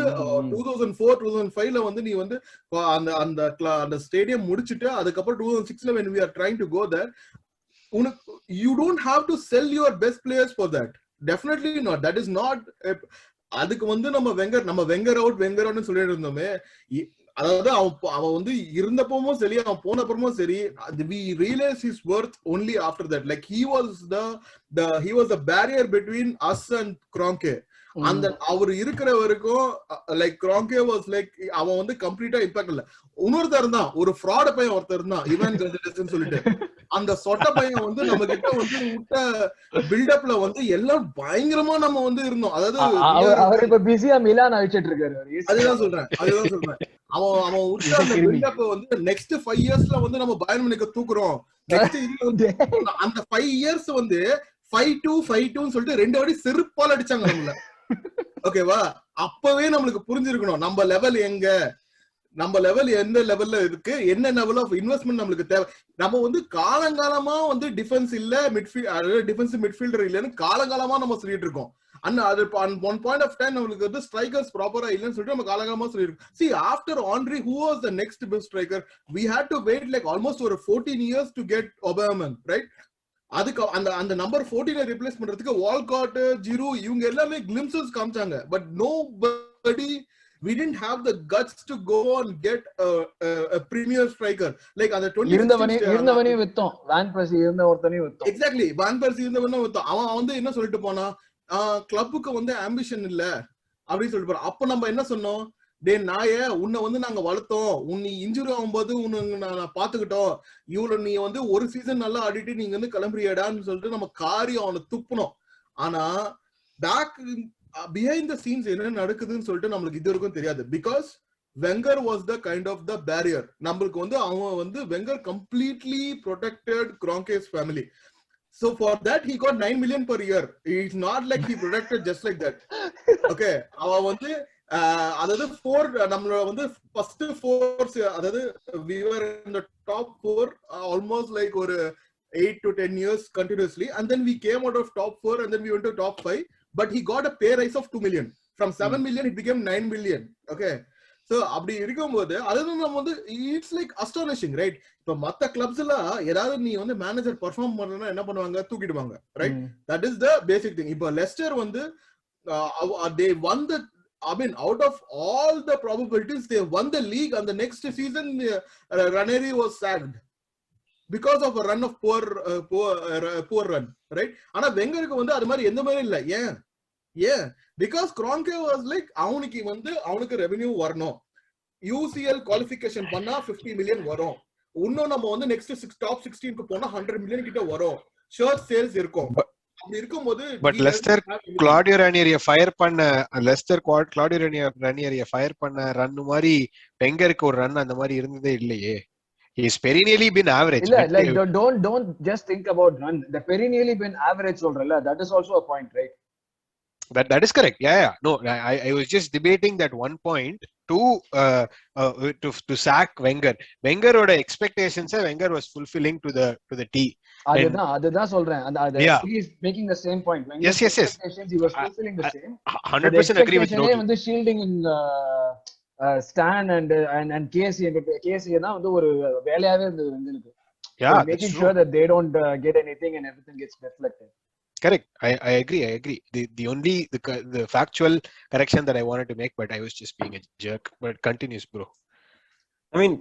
2004-2005ல வந்து நீ வந்து அந்த ஸ்டேடியம் முடிச்சிட்டு அதுக்கப்புறம் 2006ல when we are trying to go there, you don't have to sell your best players for that. Definitely not. That is not. அதுக்கு வந்து நம்ம வெங்கர் அவுட்னு சொல்லிட்டு இருந்தோமே, அதாவது அவன் வந்து இருந்தப்பவும் சரி அவன் போனப்பறமும் சரி, we realize his worth only after that. Like he was the barrier between us and Kroenke. அந்த அவர் இருக்கிற வரைக்கும் லைக் Kroenke was like அவன் வந்து கம்ப்ளீட்டா இம்பாக்ட் இல்ல. இன்னொருத்தர் தான், ஒரு ஃப்ராட் பையன் ஒருத்தர் தான், இவன் கன்சிடர்ஸ்னு சொல்லிட்டு, அந்த சொட்ட பையன் வந்து நம்ம கிட்ட வந்து விட்ட பில்டப்ல வந்து எல்லாம் பயங்கரமா நம்ம வந்து இருந்தோம். அதாவது அவர் இப்ப பிஸியா மிலான் அழிச்சிட்டு இருக்காரு. அதுதான் சொல்றேன். அவன் விட்ட அந்த பில்டப் வந்து நெக்ஸ்ட் 5 இயர்ஸ்ல வந்து நம்ம பயன் பண்ணிக்க தூக்குறோம். நெக்ஸ்ட் இதுல வந்து அந்த 5 இயர்ஸ் வந்து 5-2 சொல்லிட்டு 2 வாட்டி செருப்பால் அடிச்சாங்க நம்மள. ஓகேவா? அப்பவே நம்மளுக்கு புரிஞ்சிருக்கணும் நம்ம லெவல் எங்க, நம்ம லெவல் எந்த லெவல்ல இருக்கு, என்ன லெவல் ஆஃப் இன்வெஸ்ட்மெண்ட் நம்மளுக்கு தேவை. நம்ம வந்து காலங்காலமா வந்து டிஃபென்ஸ் இல்ல டிஃபென்ஸ் மிட்ஃபீல்டர் இல்லன்னு காலங்காலமா நம்ம சொல்லிட்டு இருக்கோம். அண்ட் அது ஒன் பாயிண்ட் ஆஃப் டைம் நம்மளுக்கு வந்து ஸ்ட்ரைக்கர்ஸ் ப்ராப்பரா இல்லன்னு சொல்லிட்டு நம்ம காலங்காலமா சொல்லிருக்கோம். See, after Henry, who was the next best striker? We had to wait like almost over 14 years to get Aubameyang, right? அதுக்கு அந்த நம்பர் 14 ரிப்ளேஸ் பண்றதுக்கு வால்காட், ஜிரு இவங்க எல்லாமே கிளிம்சஸ் காமிச்சாங்க. But nobody, we didn't have the guts to go and get a premier striker like அந்த 2016 இருந்தவனே வித்தோம். வான் பர்சி இருந்த ஒருத்தனையும் வித்தோம். எக்ஸாக்ட்லி, வான் பர்சி இருந்தவனே வித்தோம். அவன் வந்து என்ன சொல்லிட்டு போனா, கிளப்புக்கு வந்து ஆம்பிஷன் இல்ல அப்படின்னு சொல்லிட்டு போறான். அப்ப நம்ம என்ன சொன்னோம், டே நாய, உன்னை வந்து நாங்க வளர்த்தோம், உன்னை இன்ஜுரி ஆகும்போது உன்னை நான் பாத்துக்கிட்டோம், இவ்வளவு நீ வந்து ஒரு சீசன் நல்லா ஆடிட்டு நீங்க வந்து கிளம்புறியடான்னு சொல்லிட்டு நம்ம காரியம் அவனை துப்புனோம். ஆனா பேக் பிஹைண்ட் த சீன்ஸ் என்ன நடக்குதுன்னு சொல்லிட்டு நம்மளுக்கு இது வரைக்கும் தெரியாது. Because Wenger was the kind of the barrier. நம்மளுக்கு வந்து அவன் வந்து Wenger completely protected Kroenke's family. So for that he got 9 million per year. It's not like he protected just like that. Okay, அவன் வந்து அதாவது 4 நம்மளோட வந்து ஃபர்ஸ்ட் 4, அதாவது we were in the top 4 almost like ஒரு 8 to 10 years continuously, and then we came out of top 4 and then we went to top 5, but he got a pay rise of 2 million. From 7 million it became 9 million. Okay, so அப்படி இருக்கும்போது அதுதான் நம்ம வந்து இட்ஸ் லைக் அஸ்டானிஷிங், ரைட்? இப்ப மத்த கிளப்ஸ் எல்லாம் ஏதாவது நீ வந்து மேனேஜர் பெர்ஃபார்ம் பண்ணனா என்ன பண்ணுவாங்க, தூக்கிடுவாங்க, right? That is the basic thing. இப்ப லெஸ்டர் வந்து they won the, I mean, out of all the probabilities they won the league, and the next season Ranieri was sacked because of a run of poor run, right? ஆனா வெங்கருக்கு வந்து அது மாதிரி எந்த மாதிரி இல்ல. ஏன் because Kroenke was like, அவனுக்கு ரெவென்யூ வரணும், UCL குவாலிஃபிகேஷன் பண்ணா 50 million வரும், இன்னும் நம்ம வந்து நெக்ஸ்ட் டாப் 16 க்கு போனா 100 million கிட்ட வரும், ஷர்ட் சேல்ஸ் இருக்கும். அப்படி இருக்கும்போது பட் லெஸ்டர் கிளாடியோ ரானியரிய ஃபயர் பண்ண ரன் மாதிரி வெங்கருக்கு ஒரு ரன் அந்த மாதிரி இருந்ததே இல்லையே. He's perennially been average. இல்ல, like don't just think about run. The perennially been average சொல்றல, that is also a point, right? That is correct. Yeah. No, I was just debating that one point to sack Wenger. Wengeroட expectations Wenger was fulfilling to the T. அதுதான் சொல்றேன். he is making the same point. Yes. Expectations he was fulfilling the same. 100% agree with you. வந்து shielding in Stan and KC தான் வந்து ஒரு வேலையாவே இருந்தது வெங்கருக்கு. Yeah, making sure that they don't get anything and everything gets deflected. Correct. I agree. The only the factual correction that I wanted to make, but I was just being a jerk. But continues, bro. I mean,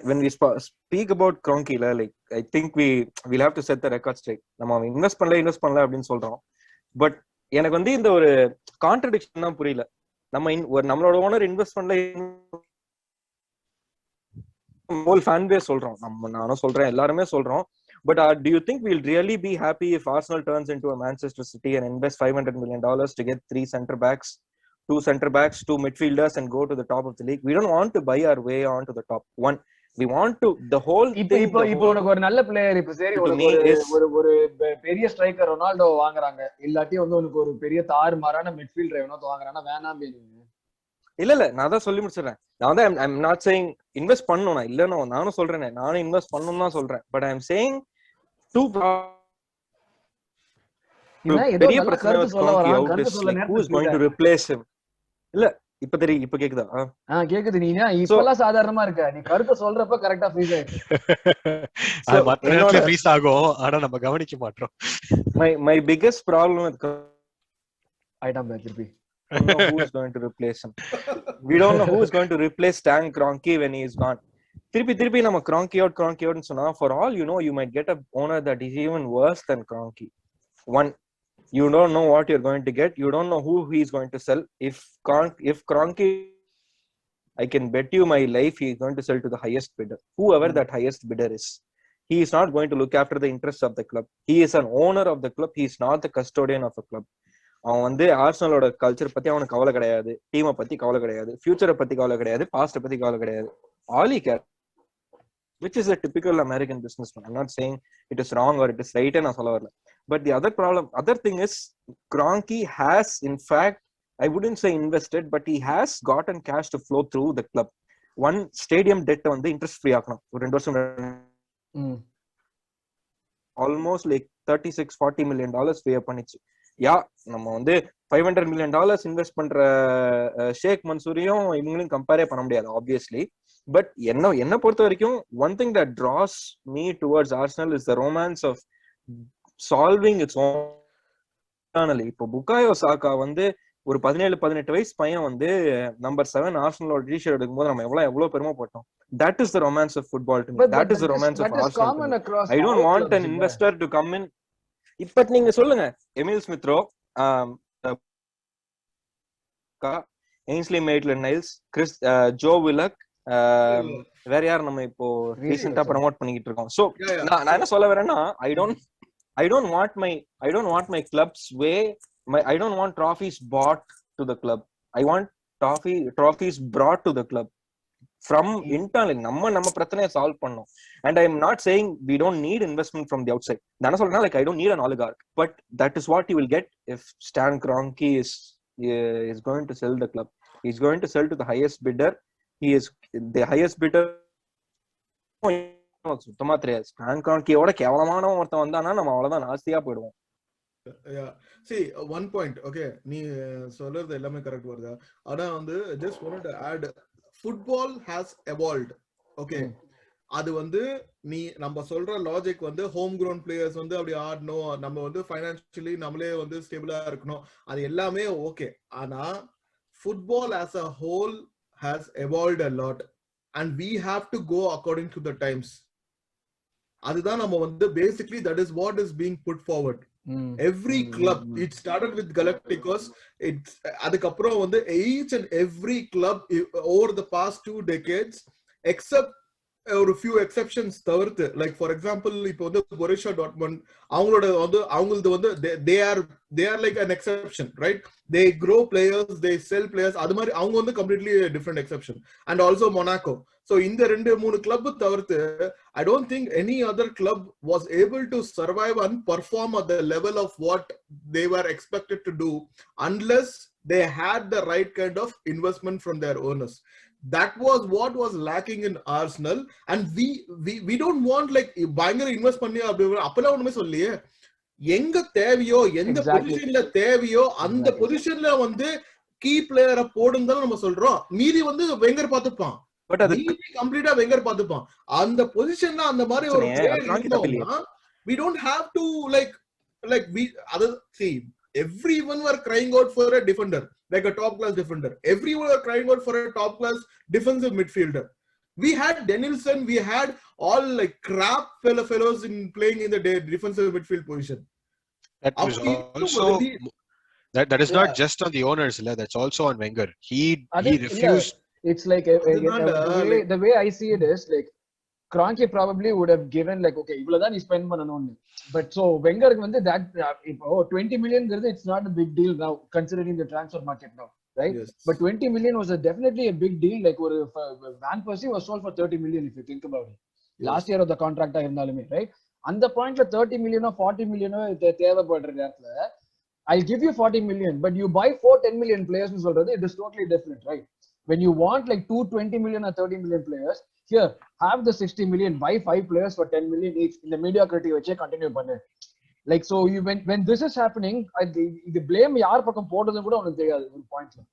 when we speak about Kroenke, like I think we'll have to set the record straight. நம்ம இன்வெஸ்ட் பண்ணல அப்படின்னு சொல்றோம். பட் எனக்கு வந்து இந்த ஒரு கான்ட்ரடிக்ஷன் தான் புரியல. நம்மளோட ஓனர் இன்வெஸ்ட் பண்ணல, ஹோல் ஃபேன் பேஸ் சொல்றோம், நானும் சொல்றேன், எல்லாருமே சொல்றோம். But do you think we'll really be happy if Arsenal turns into a Manchester City and invest $500 million to get 3 center backs, 2 center backs, 2 midfielders and go to the top of the league? We don't want to buy our way on to the top. One, we want to the whole thing. இப்போ உனக்கு ஒரு நல்ல பிளேயர், இப்ப சரி ஒரு பெரிய ஸ்ட்ரைக்கர் ரொனால்டோ வாங்குறாங்க, இல்லாட்டி வந்து உனக்கு ஒரு பெரிய தாறுமாறான மிட்ஃபீல்டர் எவனோ வாங்குறானா வேணாம் பேசுவீங்க? இல்ல நான் தான் சொல்லி முடிச்சிடுறேன். நான் வந்து I'm not saying இன்வெஸ்ட் பண்ணணும், இல்லன்னு நானும் சொல்றேன், நானும் இன்வெஸ்ட் பண்ணணும் தான் சொல்றேன். பட் I'm saying பெரிய பிரச்சனை who is going to replace him. இல்ல இப்ப கேக்குதா? கேக்குது. நீ இப்பெல்லாம் சாதாரணமா இருக்க, நீ கருத்து சொல்றப்ப கரெக்டா ஃப்ரீஸ் ஆயிடுச்சு. அது மத்த நேரத்துல ஃப்ரீஸ் ஆகும், ஆனா நம்ம கவனிக்க மாட்டோம். My biggest problem with item திருப்பி I don't know who is going to replace him. We don't know who is going to replace Stan Kroenke when he is gone. திருப்பி நம்ம Kroenke out சொன்னா, for all you know, you might get a owner that is even worse than Kroenke. One, you don't know what you're going to get. You don't know who he is going to sell. If Kroenke, I can bet you my life he is going to sell to the highest bidder, whoever that highest bidder is. He is not going to look after the interests of the club. He is an owner of the club. He is not the custodian of a club. அவன் வந்து ஆர்சனலோட கல்ச்சர் பத்தி அவனுக்கு கவலை கிடையாது, டீமை பத்தி கவலை கிடையாது, ஃபியூச்சரை பத்தி கவலை கிடையாது, பாஸ்ட பத்தி கவலை கிடையாது. All he cares, which is a typical American businessman. I'm not saying it is wrong or it is right, நான் சொல்ல வரல. But the other thing is Kroenke has in fact I wouldn't say invested, but he has gotten cash to flow through the club. One stadium debt வந்து interest free ஆக்கணும். ஒரு 2 வருஷம் almost like $36-40 million pay பண்ணிச்சு. யா நம்ம வந்து $500 million இன்வெஸ்ட் பண்ற ஷேக் மன்சூரியும் இவங்களையும் கம்பேரே பண்ண முடியாது ஆப்வியஸ்லி. பட் என்ன பொறுத்த வரைக்கும் one thing that draws me towards Arsenal is the romance of solving its own internally. இப்போ புகாயோ சாக்கா வந்து ஒரு 17-18 வயசு பையன் வந்து நம்பர் 7 ஆர்சனலோட டி-ஷர்ட் எடுக்கும்போது நம்ம எவ்வளவு பெருமைப்பட்டோம். That is the romance of football to me. That is the romance of Arsenal. I don't want an investor to come in. இப்ப நீங்க சொல்லுங்க, Emile Smith Rowe, Ainsley Maitland Niles, Joe Willock, வேற யார் நம்ம இப்போ ரீசெண்டா ப்ரோமோட் பண்ணிக்கிட்டு இருக்கோம். சோ நான் என்ன சொல்ல வரேன்னா, I don't want my club's way. I don't want trophies bought to the club. I want trophies brought to the club from internally. நம்ம பிரச்சனையை சால்வ் பண்ணோம். And I am not saying we don't need investment from the outside. நான் சொல்றேன்னா, like I don't need an oligarch, but that is what you will get if Stan Kroenke is going to sell the club. He's going to sell to the highest bidder. He is the highest bidder. சுத்தமா தெரியாது. ஸ்டான் கிரான்கேயோட கேவலமான ஒருத்தன் வந்தானா நம்ம அவ்வளவுதான் நாஸ்தியா போயிடுவோம். Yeah, see, one point, okay, நீ சொல்றது எல்லாமே கரெக்ட் வருதா? ஆனா வந்து just wanted to add, football has evolved, okay. அது வந்து நீ நம்ம சொல்ற லாஜிக் வந்து ஹோம் கிரவுண்ட் பிளேயர்ஸ் வந்து அப்படி ஆடணும், நம்ம வந்து ஃபைனான்சியலி நம்மளே வந்து ஸ்டேபிளா இருக்கணும், அது எல்லாமே ஓகே. ஆனா football as a whole has evolved a lot and we have to go according to the times. அதுதான் நம்ம வந்து basically that is what is being put forward. Every club, it started with Galacticos, it's adukaprom வந்து each and every club over the past 2 decades except ஒரு few exceptions தவிர்த்து, like for example இப்போ வந்து Borussia Dortmund அவங்களது வந்து they are like an exception, right? They grow players, they sell players, அது மாதிரி அவங்க வந்து completely different exception. And also Monaco. So இந்த 2-3 club தவிர்த்து I don't think any other club was able to survive and perform at the level of what they were expected to do unless they had the right kind of investment from their owners. That was what was lacking in Arsenal, and we don't want like பயங்கர இன்வெஸ்ட் பண்ணி அப்பலாம் ஒண்ணுமே சொல்லியே. எங்க தேவையோ எந்த பொசிஷன்ல தேவையோ அந்த பொசிஷன்ல வந்து கீ பிளேயரை போடுங்க நம்ம சொல்றோம். மீதி வந்து வெங்கர் பாத்துப்பான், பட் அது கம்ப்ளீட்டா வெங்கர் பாத்துப்பான். அந்த பொசிஷன்ல அந்த மாதிரி ஒரு player we don't have to like we other see everyone were crying out for a defender, like a top class defender. Everyone were crying out for a top class defensive midfielder. We had Denilson, we had all like crap fellows in playing in the defensive midfield position. That is also that is not just on the owners, that's also on Wenger. He refused. It's like the way I see it is like Kroenke probably would have given like okay இவ்வளவுதான் நீ ஸ்பெண்ட் பண்ணனும்னு. But so Wenger வந்து that இப்போ 20 million it's not a big deal now considering the transfer market now, right? Yes. But 20 million was definitely a big deal. Like ஒரு Van Persie was sold for 30 million if you think about it. Yes. Last year of the contract இருந்தாலுமே, right? அந்த பாயிண்ட்ல 30 million or 40 million தேவைப்படுற நேரத்துல I'll give you 40 million but you buy 10 million players னு சொல்றது it is totally different, right? When you want like 20 million or 30 million players, here have the 60 million, buy 5 players for 10 million each. In the mediocrity veche continue pannu. Like so you when this is happening, the blame yaar pakkam podradhu kuda unakku theriyadu one point la.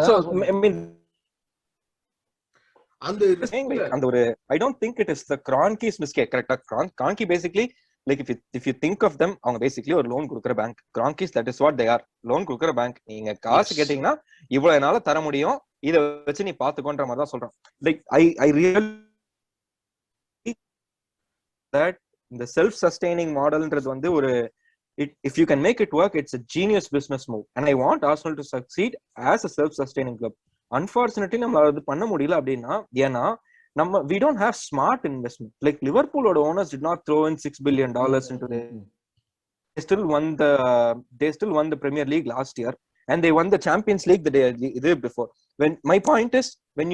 So I mean and I don't think it is the Kroenke's mistake, correct? Kroenke basically like if you think of them, அவங்க basically ஒரு loan கொடுக்கிற bank. Kroenke's that is what they are, loan கொடுக்கிற bank. நீங்க காசு கேட்டீங்கன்னா இவ்வளவு என்னால தர முடியும், இத வச்சு நீ பாத்துக்கோன்ற மாதிரி தான் சொல்றேன். Like I really that the self sustaining modelன்றது வந்து ஒரு if you can make it work, it's a genius business move, and I want Arsenal to succeed as a self sustaining club. Unfortunately நம்ம அது பண்ண முடியல அப்படின்னா, ஏன்னா we don't have smart investment. Like Liverpool owners did not throw in $6 billion into the they still won the Premier League last year, and they won the Champions League the day before. When my point is when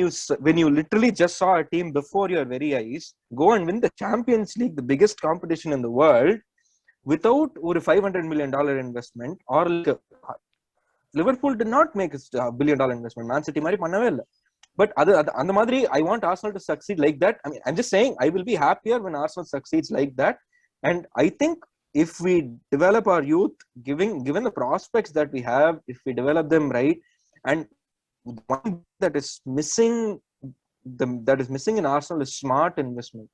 you literally just saw a team before your very eyes go and win the Champions League, the biggest competition in the world, without a $500 million investment or Liverpool did not make a $1 billion investment. Man City மாதிரி பண்ணவே இல்ல. But அது அந்த மாதிரி I want Arsenal to succeed like that. I mean, I'm just saying I will be happier when Arsenal succeeds like that. And I think if we develop our youth, given the prospects that we have, if we develop them right, and one that is missing in Arsenal is smart investment.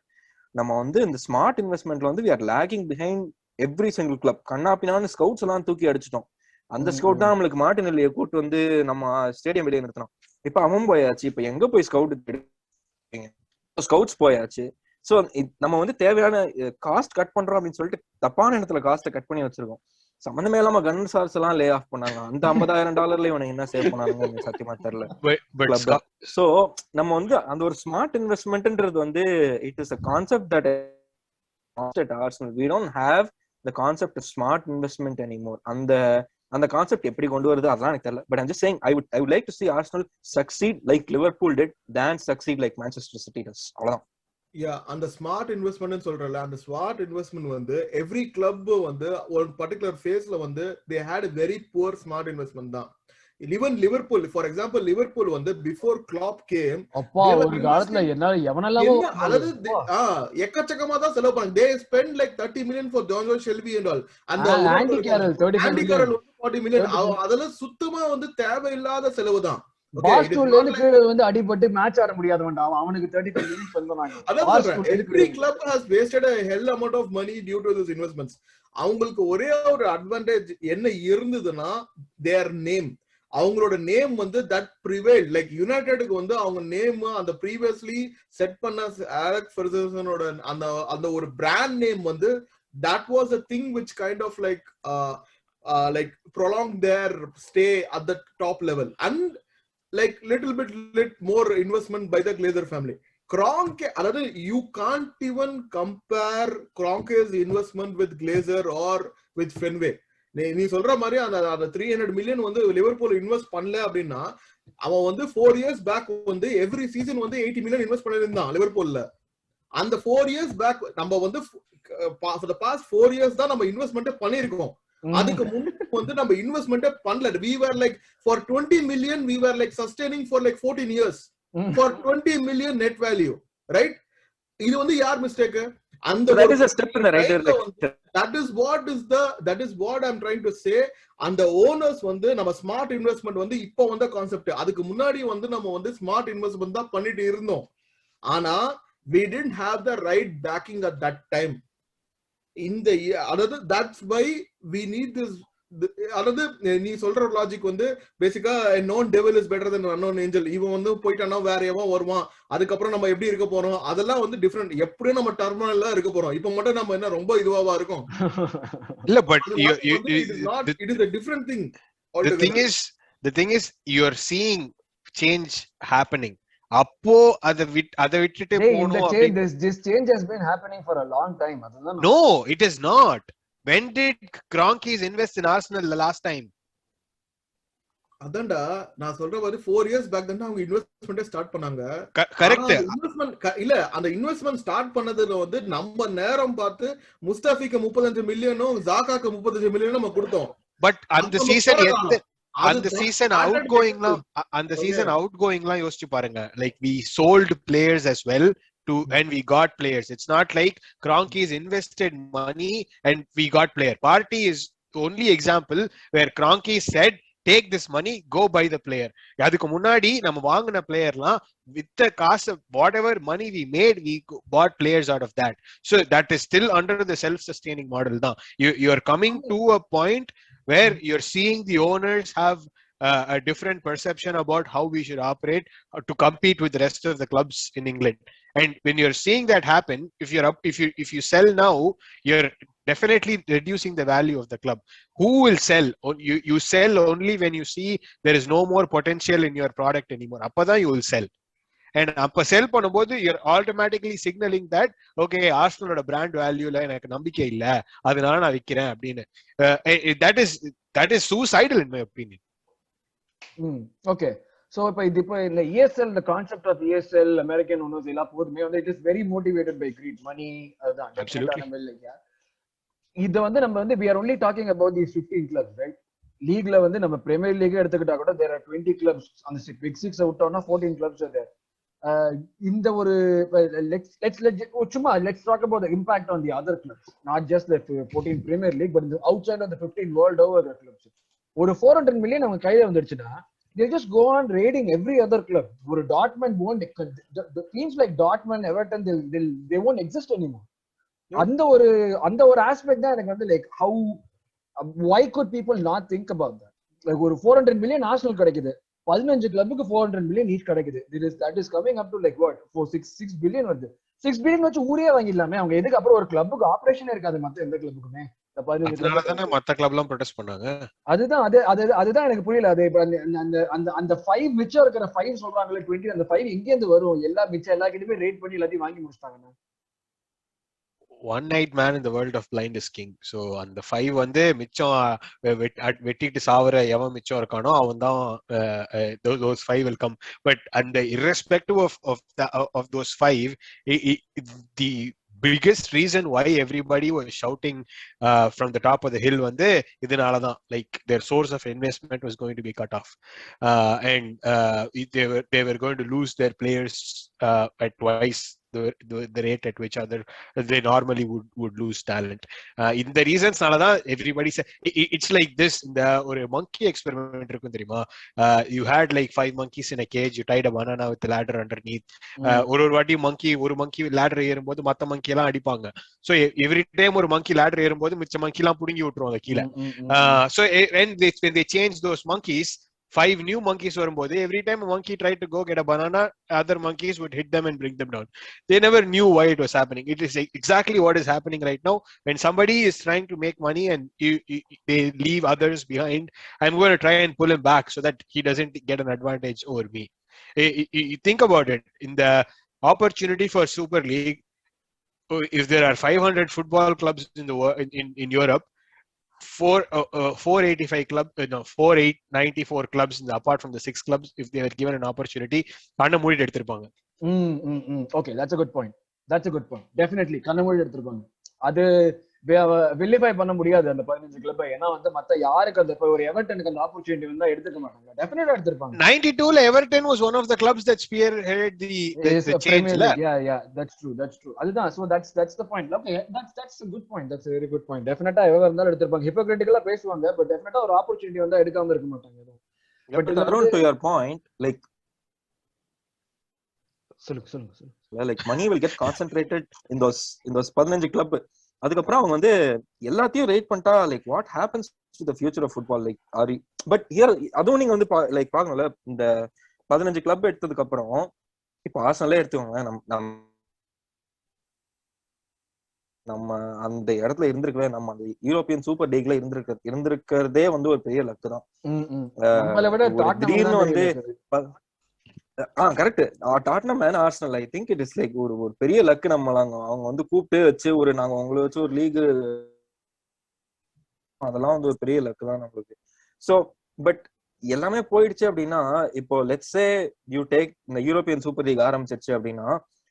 நம்ம வந்து இந்த ஸ்மார்ட் இன்வெஸ்ட்மெண்ட்ல வந்து we are lagging behind every single club. கண்ணாப்பினான ஸ்கவுட்ஸ் எல்லாம் தூக்கி அடிச்சிட்டோம். அந்த ஸ்கவுட் தான் நம்மளுக்கு மார்டினெல்லியை கூட்டு வந்து நம்ம ஸ்டேடியம் வெளியே நிறுத்தணும். இப்ப அவன் போயாச்சு. இப்ப எங்க போய் ஸ்கவுட்ஸ் போயாச்சு. சோ நம்ம வந்து தேவையான காஸ்ட் கட் பண்றோம் அப்படின்னு சொல்லிட்டு தப்பான இடத்துல காஸ்ட்டை கட் பண்ணி வச்சிருக்கோம். சம்பந்தமே இல்லாம கன் சார்ஸ் எல்லாம் லே ஆஃப் பண்ணாங்க. அந்த $50,000 இவனுக்கு என்ன சேவ் பண்ணாங்க எனக்கு சத்தியமா தெரியல. சோ நம்ம வந்து அந்த ஒரு ஸ்மார்ட் இன்வெஸ்ட்மெண்ட்ன்றது வந்து it is a concept that at Arsenal we don't have the concept of smart investment anymore. அந்த கான்செப்ட் எப்படி கொண்டு வருது அதெல்லாம் எனக்கு தெரியல. But I'm just saying I would like to see Arsenal succeed like Liverpool did than succeed like Manchester City does. அவ்வளவுதான். அந்த ஸ்மார்ட் இன்வெஸ்ட்மென்ட் சொல்றல, அந்த ஸ்மார்ட் இன்வெஸ்ட்மெண்ட் வந்து எவ்ரி கிளப் வந்து ஒரு பர்టిక్యులர் ஃபேஸ்ல வந்து they had a very poor smart investment தான். even Liverpool for example, Liverpool வந்து before Klopp came அப்பா ஒரு காலத்துல எவனெல்லாம் அதாவது எக்கச்சக்கமா தான் செலவு பண்ணாங்க. they spend like 30 million for Jonjo Shelby and all. அந்த Andy Carroll 40 million அதெல்லாம் சுத்தமா வந்து தேவையில்லாத செலவு தான். வந்து அடிபட்டு மேட்ச் ஆட முடியாதவன்டா அவனுக்கு 35 மில்லியன் சொன்னாங்க. every club has wasted a hell amount of money due to these investments. அவங்களுக்கு ஒரே ஒரு அட்வான்டேஜ் என்ன இருந்ததுன்னா their name. அவங்களோட நேம் வந்து that prevailed. like யுனைட்டெட்க்கு வந்து அவங்க நேம் அந்த previously செட் பண்ண அலெக்ஸ் ஃபெர்குசனோட அந்த ஒரு பிராண்ட் நேம் வந்து that was a thing which kind of like prolonged their stay at the top level and like little bit more investment by the Glazer family. Kroenke, அதாவது you can't even compare Kroenke's investment with Glazer or with Fenway. நீ சொல்ற மாதிரி அந்த 300 மில்லியன் வந்து லிவர்பூல் இன்வெஸ்ட் பண்ணல அப்படின்னா அவன் வந்து 4 இயர்ஸ் பேக் வந்து எவ்ரி சீசன் வந்து 80 மில்லியன் இன்வெஸ்ட் பண்ணிருந்தான் லிவர்பூல்ல. அந்த 4 இயர்ஸ் பேக் நம்ம வந்து for the past 4 years தான் நம்ம இன்வெஸ்ட்மெண்ட் பண்ணிருக்கோம். அதுக்கு முன்னாடி வந்து நம்ம இன்வெஸ்ட்மெண்ட் பண்ணல. we were like for 20 million we were like sustaining for like 14 years for 20 million net value, right? இது வந்து யார் mistake? And that is a step in the right direction. that is what I'm trying to say. And the owners வந்து நம்ம ஸ்மார்ட் இன்வெஸ்ட்மெண்ட் வந்து இப்போ வந்த கான்செப்ட். அதுக்கு முன்னாடி வந்து நம்ம வந்து ஸ்மார்ட் இன்வெஸ்ட்மெண்ட் தான் பண்ணிட்டு இருந்தோம். ஆனா we didn't have the right backing at that time. அதாவது that's why we need this. அதாவது நீ சொல்ற லாஜிக் வந்து பேசிக்கா known devil is better than unknown angel. இவன் வந்து போயிட்டானா வேற எவன் வருவான், அதுக்கப்புறம் நம்ம எப்படி இருக்க போறோம், அதெல்லாம் வந்து டிஃபரெண்ட். எப்படியும் நம்ம டர்மினல்ல இருக்க போறோம். இப்ப மட்டும் நம்ம என்ன ரொம்ப இதுவாவா இருக்கும் இல்ல. But it is a different thing. the thing is you are seeing change happening. அப்போ அதை விட்டுட்டு போணும். this change has been happening for a long time. No, it is not. When did Kroenke invest in Arsenal the last time? அதண்டா நான் சொல்ற மாதிரி 4 இயர்ஸ் பேக் தான் அவங்க இன்வெஸ்ட்மென்ட் ஸ்டார்ட் பண்ணாங்க. கரெக்ட். இன்வெஸ்ட்மென்ட் இல்ல, அந்த இன்வெஸ்ட்மென்ட் ஸ்டார்ட் பண்ணதுல வந்து நம்ம நேரம் பார்த்து முஸ்தாஃபிக்கு 35 மில்லியனும் ஜாகாக்கு 35 மில்லியனும் நம்ம கொடுத்தோம். பட் அந்த சீசன் அவுட்கோயிங்லாம் யோசிச்சு பாருங்க. like we sold players as well and we got players. It's not like Kroenke's invested money and we got player. Party is the only example where Kroenke said take this money, go buy the player. அதுக்கு முன்னாடி நம்ம வாங்கின பிளேயர்லாம் with the cost of whatever money we made, we bought players out of that. So that is still under the self-sustaining model தான். You are coming to a point where you're seeing the owners have a different perception about how we should operate to compete with the rest of the clubs in England. And when you're seeing that happen, if you sell now, you're definitely reducing the value of the club. Who will sell? You sell only when you see there is no more potential in your product anymore. Appada you will sell. And அப்ப செல் பண்ணும்போது you're automatically signaling that okay, ஆர்சனலோட பிராண்ட் வேல்யூல எனக்கு நம்பிக்கை இல்ல, அதனால நான் விக்கிறேன் அப்படின்னு. that is suicidal in my opinion. Okay, so இப்போ இந்த ESL, the concept of ESL, American owners எல்லாம் போதுமே வந்து it is very motivated by greed, money. அதுதான் absolutely. இது வந்து நம்ம வந்து we are only talking about these 15 clubs, right? லீக்ல வந்து நம்ம பிரீமியர் லீக் எடுத்துக்கிட்டா கூட தேர் ஆர் 20 கிளப்ஸ். அந்த பிக் 6 விட்டோம்னா 14 கிளப்ஸ் தேர். இந்த ஒரு சும்மா let's talk about the impact on the other clubs, not just the 14 premier league but outside of the 15 world over clubs. ஒரு 400 மில்லியன் அவங்க கையில வந்துடுச்சுன்னா they just go on raiding every other club. ஒரு Dortmund won't, the teams like Dortmund, Everton, they won't exist anymore. அந்த ஒரு ஆஸ்பெக்ட் தான் எனக்கு வந்து like how why could people not think about that? Like ஒரு 400 மில்லியன் ஆர்சனல் கிடைக்குது, 15 கிளப்புக்கு 400 மில்லியன் ஈச் கிடைக்குது. that is coming up to like what 6 billion வருது. 6 பில்லியன் வச்சு ஊரே வாங்கிடலாமே. அவங்க எதுக்கு அப்புறம் ஒரு கிளப்புக்கு ஆபரேஷனே இருக்காது மத்த எந்த கிளப்புக்குமே. மத்த கிளப்லாம் ப்ரொடெஸ்ட் பண்ணாங்க. அதுதான் எனக்கு புரியல. அது அந்த 5 மிச்சம் இருக்கிற 5 சொல்றாங்களே 20, அந்த 5 எங்க இருந்து வரும்? எல்லா கிட்டயுமே ரேட் பண்ணி எல்லாத்தையும் வாங்கி முடிச்சிட்டாங்க. One-eyed man in the world of blind is king. So அந்த 5 வந்து மிச்சம் வெட்டிட்டு சாவற எவன் மிச்சம் இருக்கானோ அவன் தான் those 5 will come. But and irrespective of those 5, the biggest reason why everybody was shouting from the top of the hill வந்து இதனாலதான், like their source of investment was going to be cut off, and they were going to lose their players at twice the rate at which they normally would lose talent. In the reasons naladha everybody say it's like this. இந்த ஒரு monkey experiment இருக்கும் தெரியுமா? You had like 5 monkeys in a cage, you tied a banana with a ladder underneath. ஒரு வாட்டி ஒரு monkey ladder ஏறும்போது மத்த monkey எல்லாம் அடிப்பாங்க. So every time ஒரு monkey ladder ஏறும்போது மிச்ச monkey எல்லாம் புடுங்கி விட்டுருவாங்க கீழ. So when they change those monkeys, 5 new monkeys வரும்போது every time a monkey tried to go get a banana, other monkeys would hit them and bring them down. They never knew why it was happening. It is exactly what is happening right now. When somebody is trying to make money and they leave others behind, I'm going to try and pull him back so that he doesn't get an advantage over me. You think about it. In the opportunity for Super League, if there are 500 football clubs in Europe, 494 clubs apart from the 6 clubs, if they were given an opportunity, kanna moodi eduthirupaanga. Okay, that's a good point. Definitely kanna moodi eduthirupaanga. அது vilify பண்ண முடியாது அந்த 15 கிளப். ஏன்னா வந்து மத்த யாருக்கு அந்த ஒரு எவர்டனுக்கு அந்த ஆப்பர்சூனிட்டி வந்தா எடுத்துக்க மாட்டாங்க. டெஃபினட்டா எடுத்துப்பாங்க. 92 ல Everton was one of the clubs that spearheaded the change. Yeah, that's true. அதுதான். So that's the point. Okay, that's a good point. That's a very good point. டெஃபினட்டா எவரா இருந்தாலும் எடுத்துப்பாங்க. ஹிப்போக்ரிட்டிக்கலா பேசுவாங்க, பட் டெஃபினட்டா ஒரு ஆப்பர்சூனிட்டி வந்தா எடுக்காம இருக்க மாட்டாங்க. But around to your point, like சொல்லுங்க. Like money will get concentrated in those 15 club. அதுக்கப்புறம் அவங்க வந்து எல்லாத்தையும் ரேட் பண்ணிட்டா like what happens to the future of football? Like but here அதுவும் நீங்க வந்து like பாக்கணும்ல, இந்த 15 கிளப் எடுத்ததுக்கு அப்புறம் இப்போ ஆர்சனலே எடுத்துக்கோங்க. நம்ம அந்த இடத்துல இருந்திருக்கவே, நம்ம அந்த யூரோப்பியன் சூப்பர் லீக்ல இருந்திருக்கிறதே வந்து ஒரு பெரிய லக்கு தான். திடீர்னு வந்து correct. Tottenham and Arsenal, I think it is like ஒரு பெரிய லக்கு. அவங்க வந்து கூப்பிட்டு வச்சு நாங்க உங்களை வச்சு ஒரு லீக், அதெல்லாம் வந்து ஒரு பெரிய லக்கு தான் நம்மளுக்கு. ஸோ பட் எல்லாமே போயிடுச்சு அப்படின்னா, இப்போ லெட்ஸ் சே யூ டேக் இந்த யூரோப்பியன் சூப்பர் லீக் ஆரம்பிச்சிருச்சு அப்படின்னா,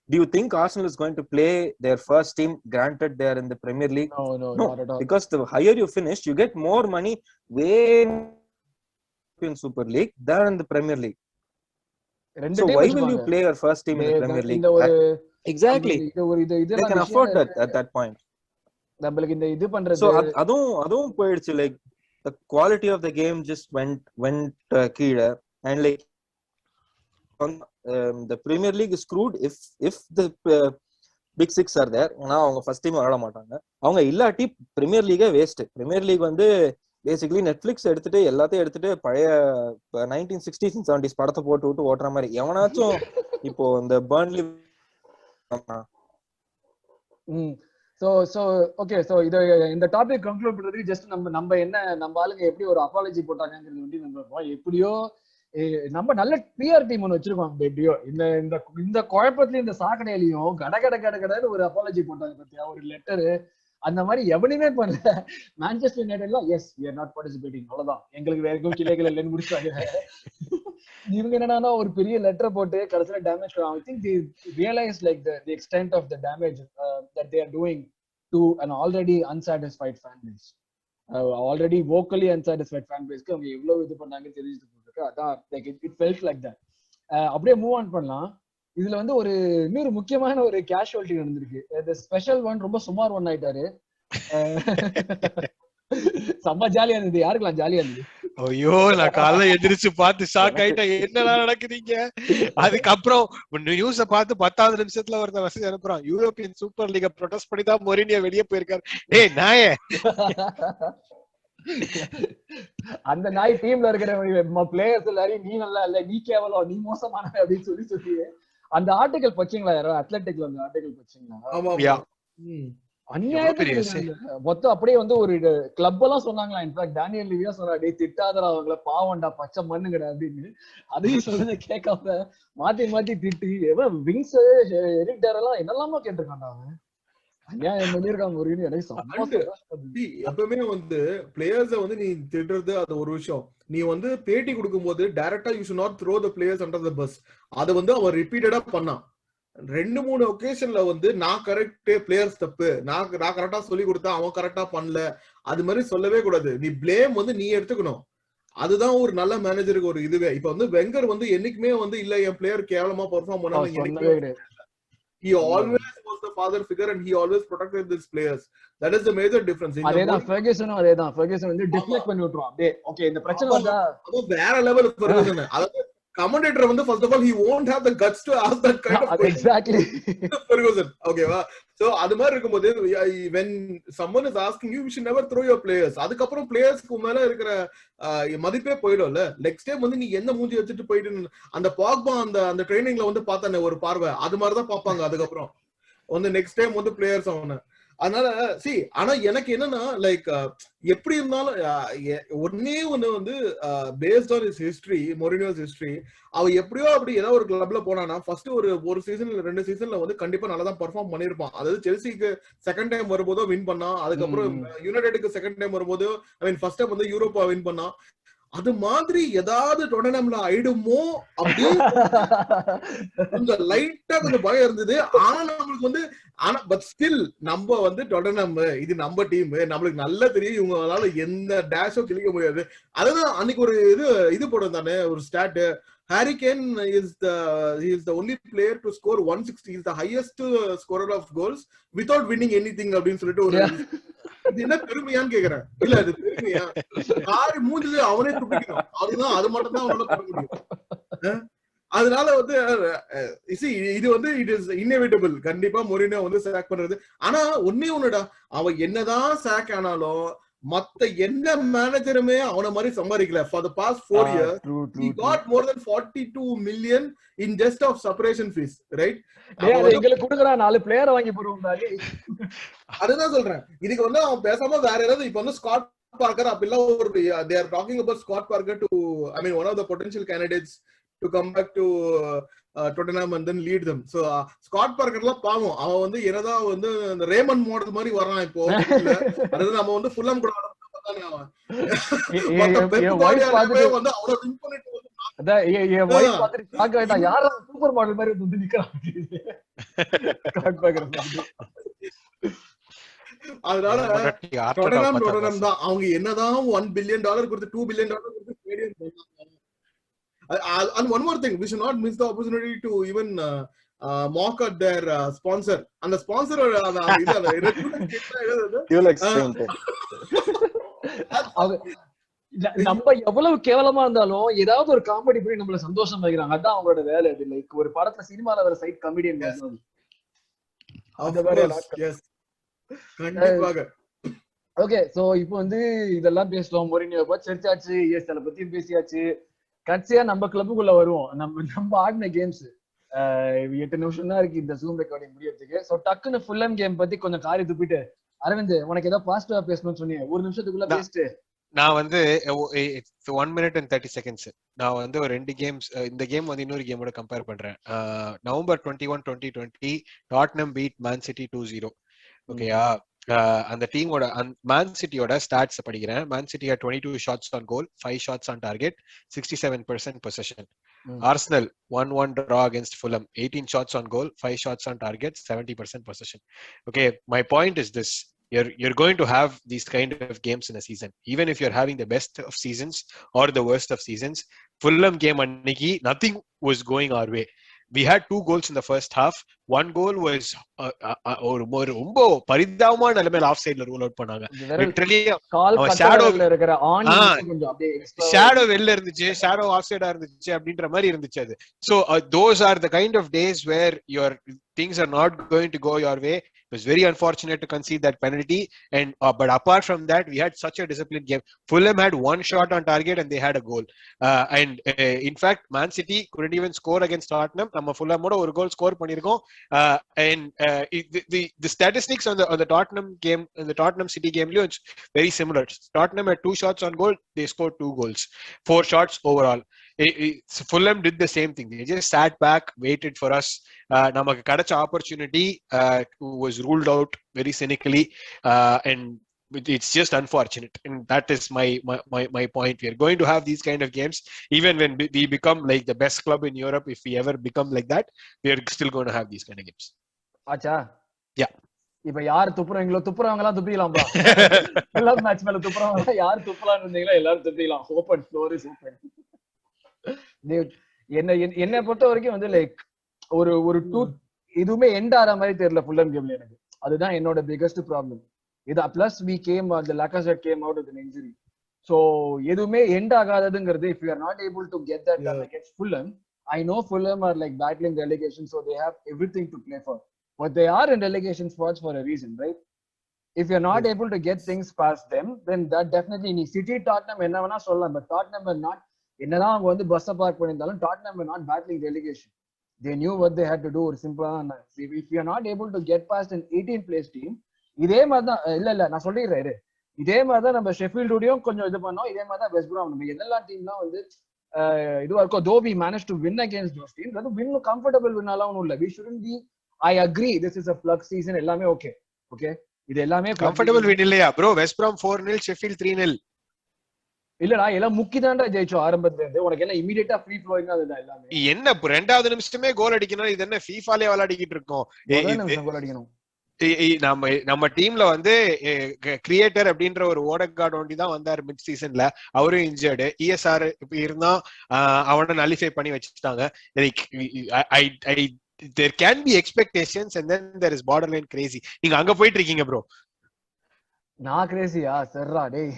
do you think Arsenal is going to play their first team granted they are in the Premier League? No, not at all. Because the higher you finish, you get more money way in Super League than in the Premier League. So why will you play your first team in the Premier League? Exactly. They can afford that at that point. நம்மளுக்கு இந்த இது பண்றது. So அதுவும் போயிடுச்சு. Like the quality of the game just went கீழ. And like the Premier League is screwed if the big six are there. ஏன்னா அவங்க ஃபர்ஸ்ட் டைம் விளையாட மாட்டாங்க. அவங்க இல்லாட்டி பிரீமியர் லீகே வேஸ்ட். பிரீமியர் லீக் வந்து பேசிக்கலி நெட்ஃபிளிக்ஸ் எடுத்துட்டு எல்லாத்தையும் எடுத்துட்டு பழைய 1960s and 70s படத்தை போட்டு விட்டு ஓட்டுற மாதிரி எவனாச்சும் இப்போ இந்த பர்ன்லி. So okay. சோ இந்த டாபிக் கன்க்ளூட் பண்றதுக்கு ஜஸ்ட் நம்ம ஆளுங்க எப்படி ஒரு அப்பாலஜி போட்டாங்கிறது வந்து நம்ம எப்படியோ நம்ம நல்ல பிஆர் டீம் ஒன்று வச்சிருக்கோம். எப்படியோ இந்த குழப்பத்திலயும் இந்த சாக்கடையிலையும் கடன்னு ஒரு அப்பாலஜி போட்டாங்க பத்தியா, ஒரு லெட்டரு. அந்த மாதிரி எவனுமே பண்ணல. மான்செஸ்டர் யுனைடெட்லாம் yes we are not participating, அவ்வளவுதான், எங்களுக்கு வேற எதுவும் கிளைகள் இல்லைன்னு முடிச்சாங்க. இவங்க என்னன்னா ஒரு பெரிய லெட்டர் போட்டு கடைசியில டேமேஜ் பண்ணாங்க. I think they realize like the extent of the damage that they are doing to an already unsatisfied fan base. Already vocally unsatisfied fan பேஸ்க்கு அவங்க எவ்வளவு இது பண்ணாங்கன்னு தெரிஞ்சுட்டு அதான் like it felt like that. அப்படியே மூவ் ஆன் பண்ணலாம். இதுல வந்து ஒரு இன்னொரு முக்கியமான ஒரு கேஷுவாலிட்டி நடந்திருக்கு. இந்த ஸ்பெஷல் ஒன் ரொம்ப சுமார் ஒன் ஆயிட்டாரு. செம்ம ஜாலியா இருந்தது. யாருக்கலாம் ஜாலியா இருந்தது? ஐயோ நான் காலைல எதிர்த்து பார்த்து ஷாக் ஆயிட்டேன், என்னடா நடக்குதுங்க. அதுக்கப்புறம் நியூஸ பார்த்து 10வது நிமிஷத்துல ஒருத்தர் மெசேஜ் அனுப்புறான், யூரோப்பியன் சூப்பர் லீக ப்ரொடெஸ்ட் பண்ணி தான் மொரினியோ வெளியே போயிருக்காரு. ஏய் நாயே, அந்த நாய் டீம்ல இருக்கிற பிளேயர்ஸ் எல்லாரையும் நீ நல்லா இல்ல, நீ கேவலம், நீ மோசமான அப்படின்னு சொல்லி அந்த ஆர்டிகல் பச்சீங்களா? யாரோ அத்லெட்டிக்ல அந்த ஆர்டிகல் பச்சீங்களா? மொத்தம் அப்படியே வந்து ஒரு கிளப் எல்லாம் சொன்னாங்களா. இன்ஃபேக்ட் டேனியல் லிவியா சொன்னா, டேய் திட்டாதரா அவங்கள, பாவண்டா பச்சை மண்ணுங்கடா அப்படின்னு. அதையும் சொல்றத கேட்காம மாத்தி மாத்தி திட்டி விங்ஸ் எரிக் டேரெல்லாம் என்னெல்லாமோ கேட்டிருக்காண்டா அவன். அநியாயம் பண்ணிருக்காங்க ஒரு எப்பவுமே வந்து பிளேயர்ஸ வந்து நீ திட்டுறது அது ஒரு விஷயம். நீ வந்து பேட்டி கொடுக்கும் போது டைரக்டா you should not throw the players under the bus. அது வந்து அவன் ரிப்பீட்டடா பண்ணான். 2-3 ஒகேஷன்ல வந்து நான் கரெக்ட், பிளேயர்ஸ் தப்பு, நான் கரெக்டா சொல்லி கொடுத்தா அவன் கரெக்டா பண்ணல, அது மாதிரி சொல்லவே கூடாது. நீ பிளேம் வந்து நீ எடுத்துக்கணும். அதுதான் ஒரு நல்ல மேனேஜருக்கு ஒரு இதுவே. இப்ப வந்து வெங்கர் வந்து என்னைக்குமே வந்து இல்ல என் பிளேயர் கேவலமா பெர்ஃபார்ம் பண்ணாங்க. He always was the father figure and he always protected his players. That is the major difference. அதேதான் ஃபெர்குசன், அதேதான் ஃபெர்குசன் வந்து டிஃப்ளெக்ட் பண்ணி விட்டுருவான். அப்படியே ஓகே இந்த பிரச்சனை வந்தா அது வேற லெவல் ஃபெர்குசன். அதாவது commentator வந்து first of all he won't have the guts to ask that kind of question. Exactly. Ferguson, okay va? So அது மாதிரி இருக்கும்போது when someone is asking you, you should never throw your players. அதுக்கு அப்புறம் பிளேயர்ஸ்க்கு மேல இருக்கிற மதிப்பே போய்டும்ல. நெக்ஸ்ட் டைம் வந்து நீ என்ன மூஞ்சி வச்சிட்டு போயிட்டு அந்த பாக்பா அந்த ட்ரைனிங்ல வந்து பார்த்தானே ஒரு பார்வை, அது மாதிரி தான் பாப்பாங்க. அதுக்கு அப்புறம் வந்து நெக்ஸ்ட் டைம் வந்து பிளேயர்ஸ் அவன. அதனால ஆனா எனக்கு என்னன்னா லைக் எப்படி இருந்தாலும் ஒன்னே ஒண்ணு வந்து based on his history, Mourinho's history, அவ எப்படியோ அப்படி ஏதாவது ஒரு கிளப்ல போனானா ஃபர்ஸ்ட் ஒரு சீசன்ல 2 சீசன்ல வந்து கண்டிப்பா நல்லா தான் பெர்ஃபார்ம் பண்ணிருப்பான். அதாவது செல்சிக்கு செகண்ட் டைம் வரும்போதோ வின் பண்ணா, அதுக்கப்புறம் யுனைடெடுக்கு செகண்ட் டைம் வரும்போது ஐ மீன் ஃபர்ஸ்ட் டைம் வந்து யூரோப்பா வின் பண்ணா. அது மாதிரி ஏதாவது டொட்டன்ஹாம்ல ஆயிடுமோ அப்படின்னு கொஞ்சம் லைட்டா கொஞ்சம் பயம் இருந்தது. ஆனா நம்மளுக்கு வந்து பட் ஸ்டில் நம்ம வந்து டொட்டன்ஹாம் இது நம்ம டீம், நம்மளுக்கு நல்லா தெரியும் இவங்களால எந்த டேஷோ கிழிக்க முடியாது. அதுதான் அன்னைக்கு ஒரு இது போடும் தானே ஒரு start. Harry Kane is the only player to score 160. He is the highest scorer of goals without winning anything அப்படின்னு சொல்லிட்டு ஒரு இது என்ன பெருமையான்னு கேக்குறேன். இல்ல அது பெருமையா? காரி மூஞ்சில அவனே துப்பிக்கணும். அதுதான் அது மட்டும் தான் அவனால பண்ண முடியும். அதனால வந்து இது வந்து இட் இஸ் இன்னெவிட்டபிள். கண்டிப்பா மொரினியோ வந்து சாக் பண்றது. ஆனா ஒண்ணுடா, அவன் என்னதான் சாக் ஆனாலும் மத்த எந்த மேனேஜருமே அவன மாதிரி சம்பாதிக்கல. For the past 4 years he got more than 42 million in just of separation fees, right? எங்களுக்கு கொடுக்கறா 4 பிளேயர் வாங்கி போடுவாங்க. அதுதான் சொல்றேன். இதுக்கு வந்து அவன் பேசாம வேற ஏதாவது இப்ப வந்து ஸ்காட் பார்க்கர் அப்படிலாம் ஒரு they are talking about Scott Parker to I mean one of the potential candidates to come back to Tottenham and then lead them. So Scott Parkerலாம் பாவம், அவன் வந்து என்னதான் வந்து அந்த ரேமண்ட் மாடல் மாதிரி வரான் இப்போ. அதாவது நம்ம வந்து ஃபுல்லம் கூட பார்த்தானே அவன் வந்து அவ்வளவு வின் பண்ணிட்டு அதான் என் வைஃப் பார்த்துட்டு ஷாக் ஆயிட்டா, யாரா சூப்பர் மாடல் மாதிரி வந்து நிக்கறான். Scott Parker. அதனால டொட்டன்ஹாம் தான் அவங்க என்னதான் $1 billion கொடுத்து $2 billion கொடுத்து ஸ்டேடியம் போட்டாங்க. And one more thing, we should not miss the opportunity to even mock at their sponsor. And the sponsor நம்ம எவ்வளவு கேவலமா இருந்தாலும் ஏதாவது ஒரு காமெடி பண்ணி நம்மள சந்தோஷம் வைக்கிறாங்க. அதான் அவங்களோட வேலை. அது லைக் ஒரு படத்துல சினிமால வர சைட் காமெடியன் மாதிரி. கண்டிப்பாக. ஓகே, சோ இப்போ வந்து இதெல்லாம் பேசலாம். மொரினியோ பத்தி சர்ச்சாச்சு, ESL பத்தியும் பேசியாச்சு. கடைசியா நம்ம கிளப்புக்குள்ள வருவோம். நம்ம ஆடின கேம்ஸ் 8 நிமிஷம் தான் இருக்கு இந்த ஜூம் ரெக்கார்டிங் முடியறதுக்கு. சோ டக்குன்னு ஃபுல்லம் கேம் பத்தி கொஞ்சம் காரி துப்பிட்டு, அரவிந்த் உனக்கு ஏதாவது பாசிட்டிவா பேசணும்னு சொன்னீங்க, 1 நிமிஷத்துக்குள்ள பேசிட்டு. நான் வந்து 1 minute and 30 seconds நான் வந்து ஒரு 2 கேம்ஸ், இந்த கேம் வந்து இன்னொரு கேமோட கம்பேர் பண்றேன். November 21, 2020 Tottenham beat Man City 2-0. ஓகேயா? அந்த டீமோட மேன் சிட்டியோட ஸ்டாட்ஸ் படிக்கிறேன். Man City had 22 shots on goal, 5 shots on target, 67% possession. Arsenal 1-1 draw against Fulham, 18 shots on goal, 5 shots on target, 70% possession. Okay, my point is this. you're going to have these kind of games in a season. Even if you're having the best of seasons or the worst of seasons, Fulham game anniki nothing was going our way. We had 2 goals in the first half. One goal was ஒரு ரொம்ப பரிதாபமான நிலைமையில ஆஃப் சைடுல ரூல் அவுட் பண்ணாங்க. லிட்டரலி அவன் ஷேடோ வெளில இருந்துச்சு, ஷேடோ ஆஃப் சைடா இருந்துச்சு அப்படின்ற மாதிரி இருந்துச்சு அது. So those are the kind of days where your things are not going to go your way. It was very unfortunate to concede that penalty, and but apart from that, we had such a disciplined game. Fulham had 1 shot on target and they had a goal. And in fact, Man City couldn't even score against Tottenham. நம்ம Fulham ஓட ஒரு கோல் ஸ்கோர் பண்ணிருக்கோம். And the statistics on the Tottenham game, in the Tottenham City game, it's very similar. Tottenham had 2 shots on goal, they scored 2 goals, 4 shots overall. Fulham did the same thing. They just sat back, waited for us. நமக்கு கிடைச்ச opportunity was ruled out very cynically, and it's just unfortunate. And that is my point. We are going to have these kind of games even when we become like the best club in Europe. If we ever become like that, we are still going to have these kind of games. Acha, yeah, இப்ப யார் துப்புறவங்களோ துப்புறவங்க எல்லாம் துப்பிக்கலாம்பா. எல்லா மேட்ச் மேல துப்புறவங்க யார் துப்பலாம்னு இருந்தீங்களோ எல்லாரும் துப்பிக்கலாம். Open floor is open. என்ன பொறுத்த வரைக்கும் வந்து லைக் ஒரு இதுவுமே எண்ட் ஆற மாதிரி தெரியல ஃபுல்லம் கேம்ல எனக்கு. அதுதான் என்னோட பிகெஸ்ட் ப்ராப்ளம். இது plus we came the Lacazette came out with an injury. சோ எதுவுமே எண்ட் ஆகாததுங்கிறது if you are not able to get that done against Fulham, I know Fulham are like battling relegation, so they have everything to play for, but they are in relegation spots for a reason, right? If you're not able to get things past them, then that definitely நீ சிட்டி டாட்னம் என்ன வேணா சொல்லலாம், but Tottenham are not, என்னதான் அவங்க வந்து பஸ் பார்க் பண்ணியிருந்தாலும் Tottenham are not battling relegation. They knew what they had to do. ஒரு சிம்பிளான if you are not able to get past an 18th place team, இதே மாதிரி தான் இல்ல நான் சொல்லிடுறேன், இதே மாதிரி தான் நம்ம ஷெஃபீல்டோடையும் கொஞ்சம் இது பண்ணோம், இதே மாதிரி தான் வெஸ்ட் பிராம். நம்ம என்னெல்லாம் டீம்லாம் வந்து இதுவா இருக்கும், though we managed to win against those teams, அது வின் கம்ஃபர்டபிள் வின்னாலாம் ஒன்றும் இல்லை. we shouldn't be, I agree this is a flux season, எல்லாமே ஓகே இது எல்லாமே கம்ஃபர்டபிள் வின் இல்லையா ப்ரோ? West Brom 4-0, Sheffield 3-0. இல்லடா எல்லாம் முக்கிதான்டா ஜெயிச்சோம் ஆரம்பத்துல இருந்து. உனக்கு என்ன இமிடியேட்டா ஃப்ரீ ஃப்ளோயிங்கா அதுதான் எல்லாமே. என்ன ரெண்டாவது நிமிஷமே கோல் அடிக்கணும், இது என்ன ஃபீஃபாலே விளையாடிக்கிட்டு இருக்கோம்? கோல் அடிக்கணும். நம்ம டீம்ல வந்து கிரியேட்டர் அப்படின்ற ஒரு ஓடகார்டு ஒண்டி தான் வந்தாரு மிட் சீசன்ல. அவரும் இன்ஜர்டு. ESR இருந்தா அவனை நலிஃபை பண்ணி வச்சுட்டாங்க. There can be expectations and then there is borderline crazy. நீங்க அங்க போயிட்டு இருக்கீங்க ப்ரோ. நான் கிரேசியா சர்ரா டேய்.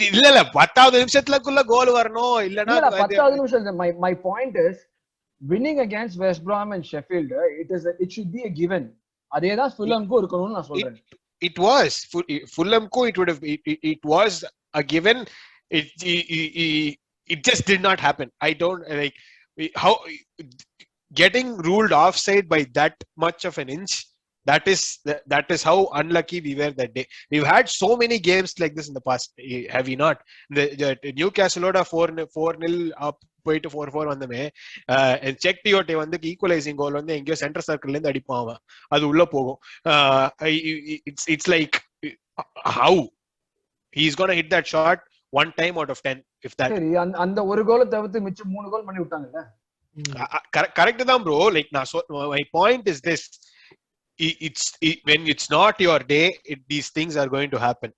இல்ல 10வது நிமிஷத்துக்குள்ள கோல் வரணும், இல்லனா 10வது நிமிஷம். my point is winning against West Brom and Sheffield, it should be a given. அதேதான் ஃபுல்லம்க்கு இருக்கணும்னு நான் சொல்றேன். It was Fulhamku, it was a given. It just did not happen. I don't like how getting ruled offside by that much of an inch. That is how unlucky we were that day. We've had so many games like this in the past, have we not? The Newcastle oda 4-0 up போயிட்டு 4-4 வந்தமே. செக் டியோட்டே வந்து ஈக்குவலைசிங் கோல் வந்து எங்கேயோ சென்டர் சர்க்கிள்ல இருந்து அடிப்பான் அவன், அது உள்ள போகும். It's like how he is going to hit that shot one time out of 10 if that. சரி, அந்த ஒரு கோல் தவிர்த்து மிச்சம் 3 கோல் பண்ணி விட்டாங்கல. கரெக்ட் தான் bro. Like my point is this, when it's not your day, these things are going to happen.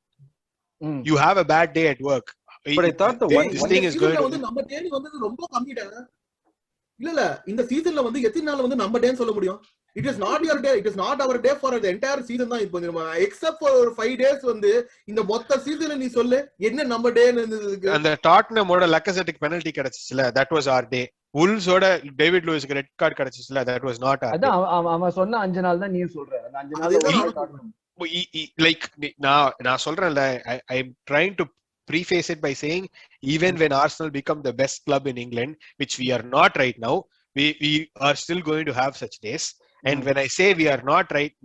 You have a bad day at work, but I thought the one thing is going to வந்து நம்ம டேனி வந்து ரொம்ப கம்மிடா. இல்ல இந்த சீசன்ல வந்து எத்தனை நாள் வந்து நம்ம டேன்னு சொல்ல முடியும்? It is not your day, it is not our day for the entire season தான். இப்போ நம்ம except for 5 days வந்து இந்த மொத்த சீசன்ல நீ சொல்லு என்ன நம்ம டேன்னு இருந்தது. அந்த டாட்னம் ஓட லக்கசெட்டிக் பெனல்டி கிடைச்சுல, that was our day. Wolves ஓட டேவிட் லூயிஸ்க்கு ரெட் கார்டு கிடைச்சுல, that was not our day. அதான் அவன் சொன்ன 5 நாள் தான் நீ சொல்ற. அந்த 5 நாள் like நான் சொல்றேன்ல, I am trying to preface it by saying even when Arsenal become the best club in England, which we are not right now, we are still going to have such days. And when I say we are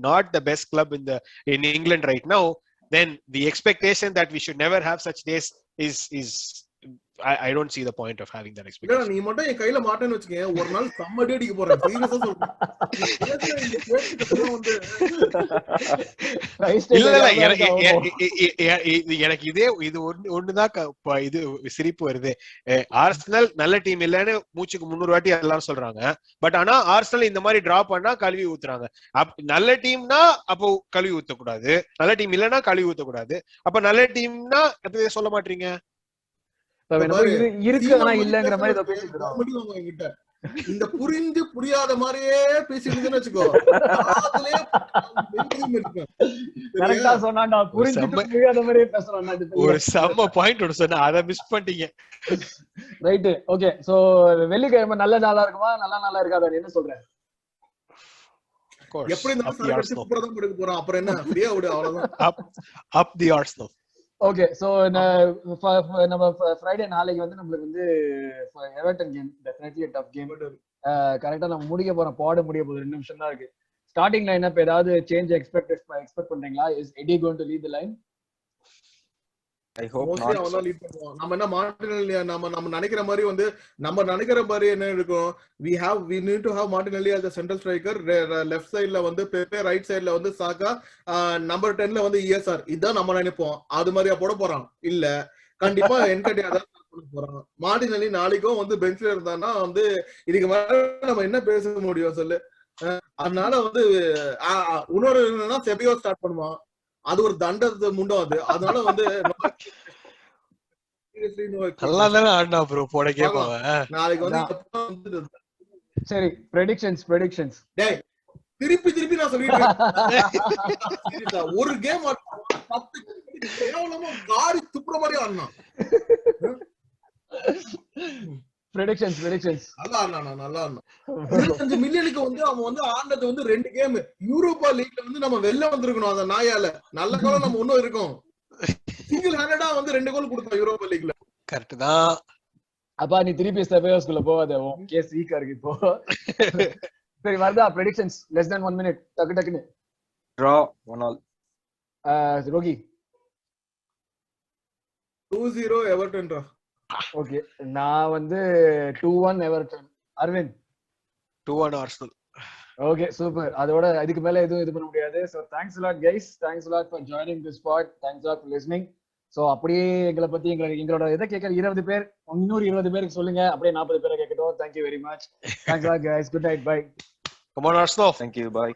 not the best club in England right now, then the expectation that we should never have such days is I don't see the point of having that இல்ல expectation. நீ மட்டும் என் கையில மாட்டேன்னு வச்சுக்கேன், ஒரு நாள் செம்மடி அடிக்க போறேன். சீரியஸா சொல்றேன். வந்து இல்ல எனக்கு இது ஒண்ணுதான் இது சிரிப்பு வருது. ஆர்சனல் நல்ல டீம் இல்லன்னு மூச்சுக்கு 300 வாட்டி எல்லாரும் சொல்றாங்க. பட் ஆனா ஆர்சனல் இந்த மாதிரி டிரா பண்ணா கழுவி ஊத்துறாங்க. நல்ல டீம்னா அப்போ கழுவி ஊத்தக்கூடாது, நல்ல டீம் இல்லன்னா கழுவி ஊத்தக்கூடாது. அப்ப நல்ல டீம்னா எப்படி சொல்ல மாட்டீங்க? இருக்கு ஆனா இல்லங்கிற மாதிரி இத பேசிட்டு இருக்கோம். இந்த புரிந்து புரியாத மாதிரியே பேசிட்டு வச்சுக்கோ. கரெக்டா சொன்னான்டா, புரிஞ்சு புரியாத மாதிரியே பேசுறான்டா. ஒரு செம்ம பாயிண்ட் ஒன்னு சொன்னா அத மிஸ் பண்ணிட்டீங்க. Right, okay. சோ வெள்ளிக்கிழமை நல்ல நாளா இருக்குமா நல்ல நாளா இருக்காதா, என்ன சொல்ற? எப்படி இருந்தாலும் சூப்பரா தான் படுக்க போறோம். அப்புறம் என்ன, ஃப்ரீயா விடு, அவ்வளவுதான். அப் தி ஆர்சனல். ஓகே, சோ நம்ம ஃப்ரைடே நாளைக்கு வந்து நம்மளுக்கு வந்து Everton game, definitely tough game. கரெக்டா நம்ம முடிக்க போறோம், பாட முடிய போகுது, 2 நிமிஷம் தான் இருக்கு. ஸ்டார்டிங் லைன் அப் ஏதாவது சேஞ்ச் எக்ஸ்பெக்ட் பண்றீங்களா? Is Eddie going to lead the line? I hope mostly not. அவன் தான் லீட் பண்ணுவான். நம்ம என்ன மார்டினெல்லி நம்ம நினைக்கிற மாதிரி வந்து நம்ம நினைக்கிற மாதிரி என்ன இருக்கும், we need to have Martinelli as the central striker, left sideல வந்து பெப்பே, ரைட் சைடுல வந்து சாகா, நம்பர் 10ல வந்து ESR. இதான் நம்ம நினைப்போம். அது மாதிரியா போட போறான்? இல்ல, கண்டிப்பா என்கட்டியா தான் போட போறான். மார்டினெல்லி நாளைக்கும் வந்து பெஞ்ச்ல இருந்தான்னா வந்து இதுக்கு மேல நம்ம என்ன பேச முடியும் சொல்லு? அதனால வந்து இன்னொரு என்னன்னா செபியோ ஸ்டார்ட் பண்ணுவான். அது ஒரு தண்டத்தை முண்டம் அது. அதனால வந்து நாளைக்கு வந்து சரி, ப்ரெடிக்ஷன்ஸ் டேய் திருப்பி நான் சொல்லிட்டேன். ஒரு கேம் 10 கேவலமா காரி துப்புற மாதிரி ஆடணும். ப்ரெடிக்ஷன்ஸ் நல்லா ஆடணும். 25 மில்லியனுக்கு வந்து அவன் வந்து ஆண்டது வந்து 2 கேம். யூரோப்பா லீக்ல வந்து நம்ம வெளில வந்திருக்கணும் அந்த நாயால. நல்ல கோல் நம்ம இன்னும் இருக்கோம். சிங்கிள் ஹேண்டடா வந்து 2 கோல் கொடுத்தோம் யூரோப்பா லீக்ல. கரெக்ட் தான். அப்பா நீ திருப்பி செபயோஸ்குள்ள போவாத, கேஸ் வீக்கா இருக்கு இப்போ. சரி வரதா, ப்ரெடிக்ஷன்ஸ் less than 1 minute, டக்குன்னு. Draw 1-1. ரோகி 2-0 எவர்டன் டிரா. ஓகே, நான் வந்து 2-1 Everton. Aravind 2-1 Arsenal. Okay, super. அதோட இதுக்கு மேல எதுவும் இது பண்ண முடியாது. So thanks a lot guys, thanks a lot for joining this pod, thanks a lot for listening. So அப்படியே எங்களை பத்தி எங்களோட எதை கேட்கற 20 பேர் இன்னொரு 20 பேருக்கு சொல்லுங்க, அப்படியே 40 பேரை கேட்கட்டும். Thank you very much. Thanks a lot guys, good night, bye. Come on Arsenal. Thank you, bye.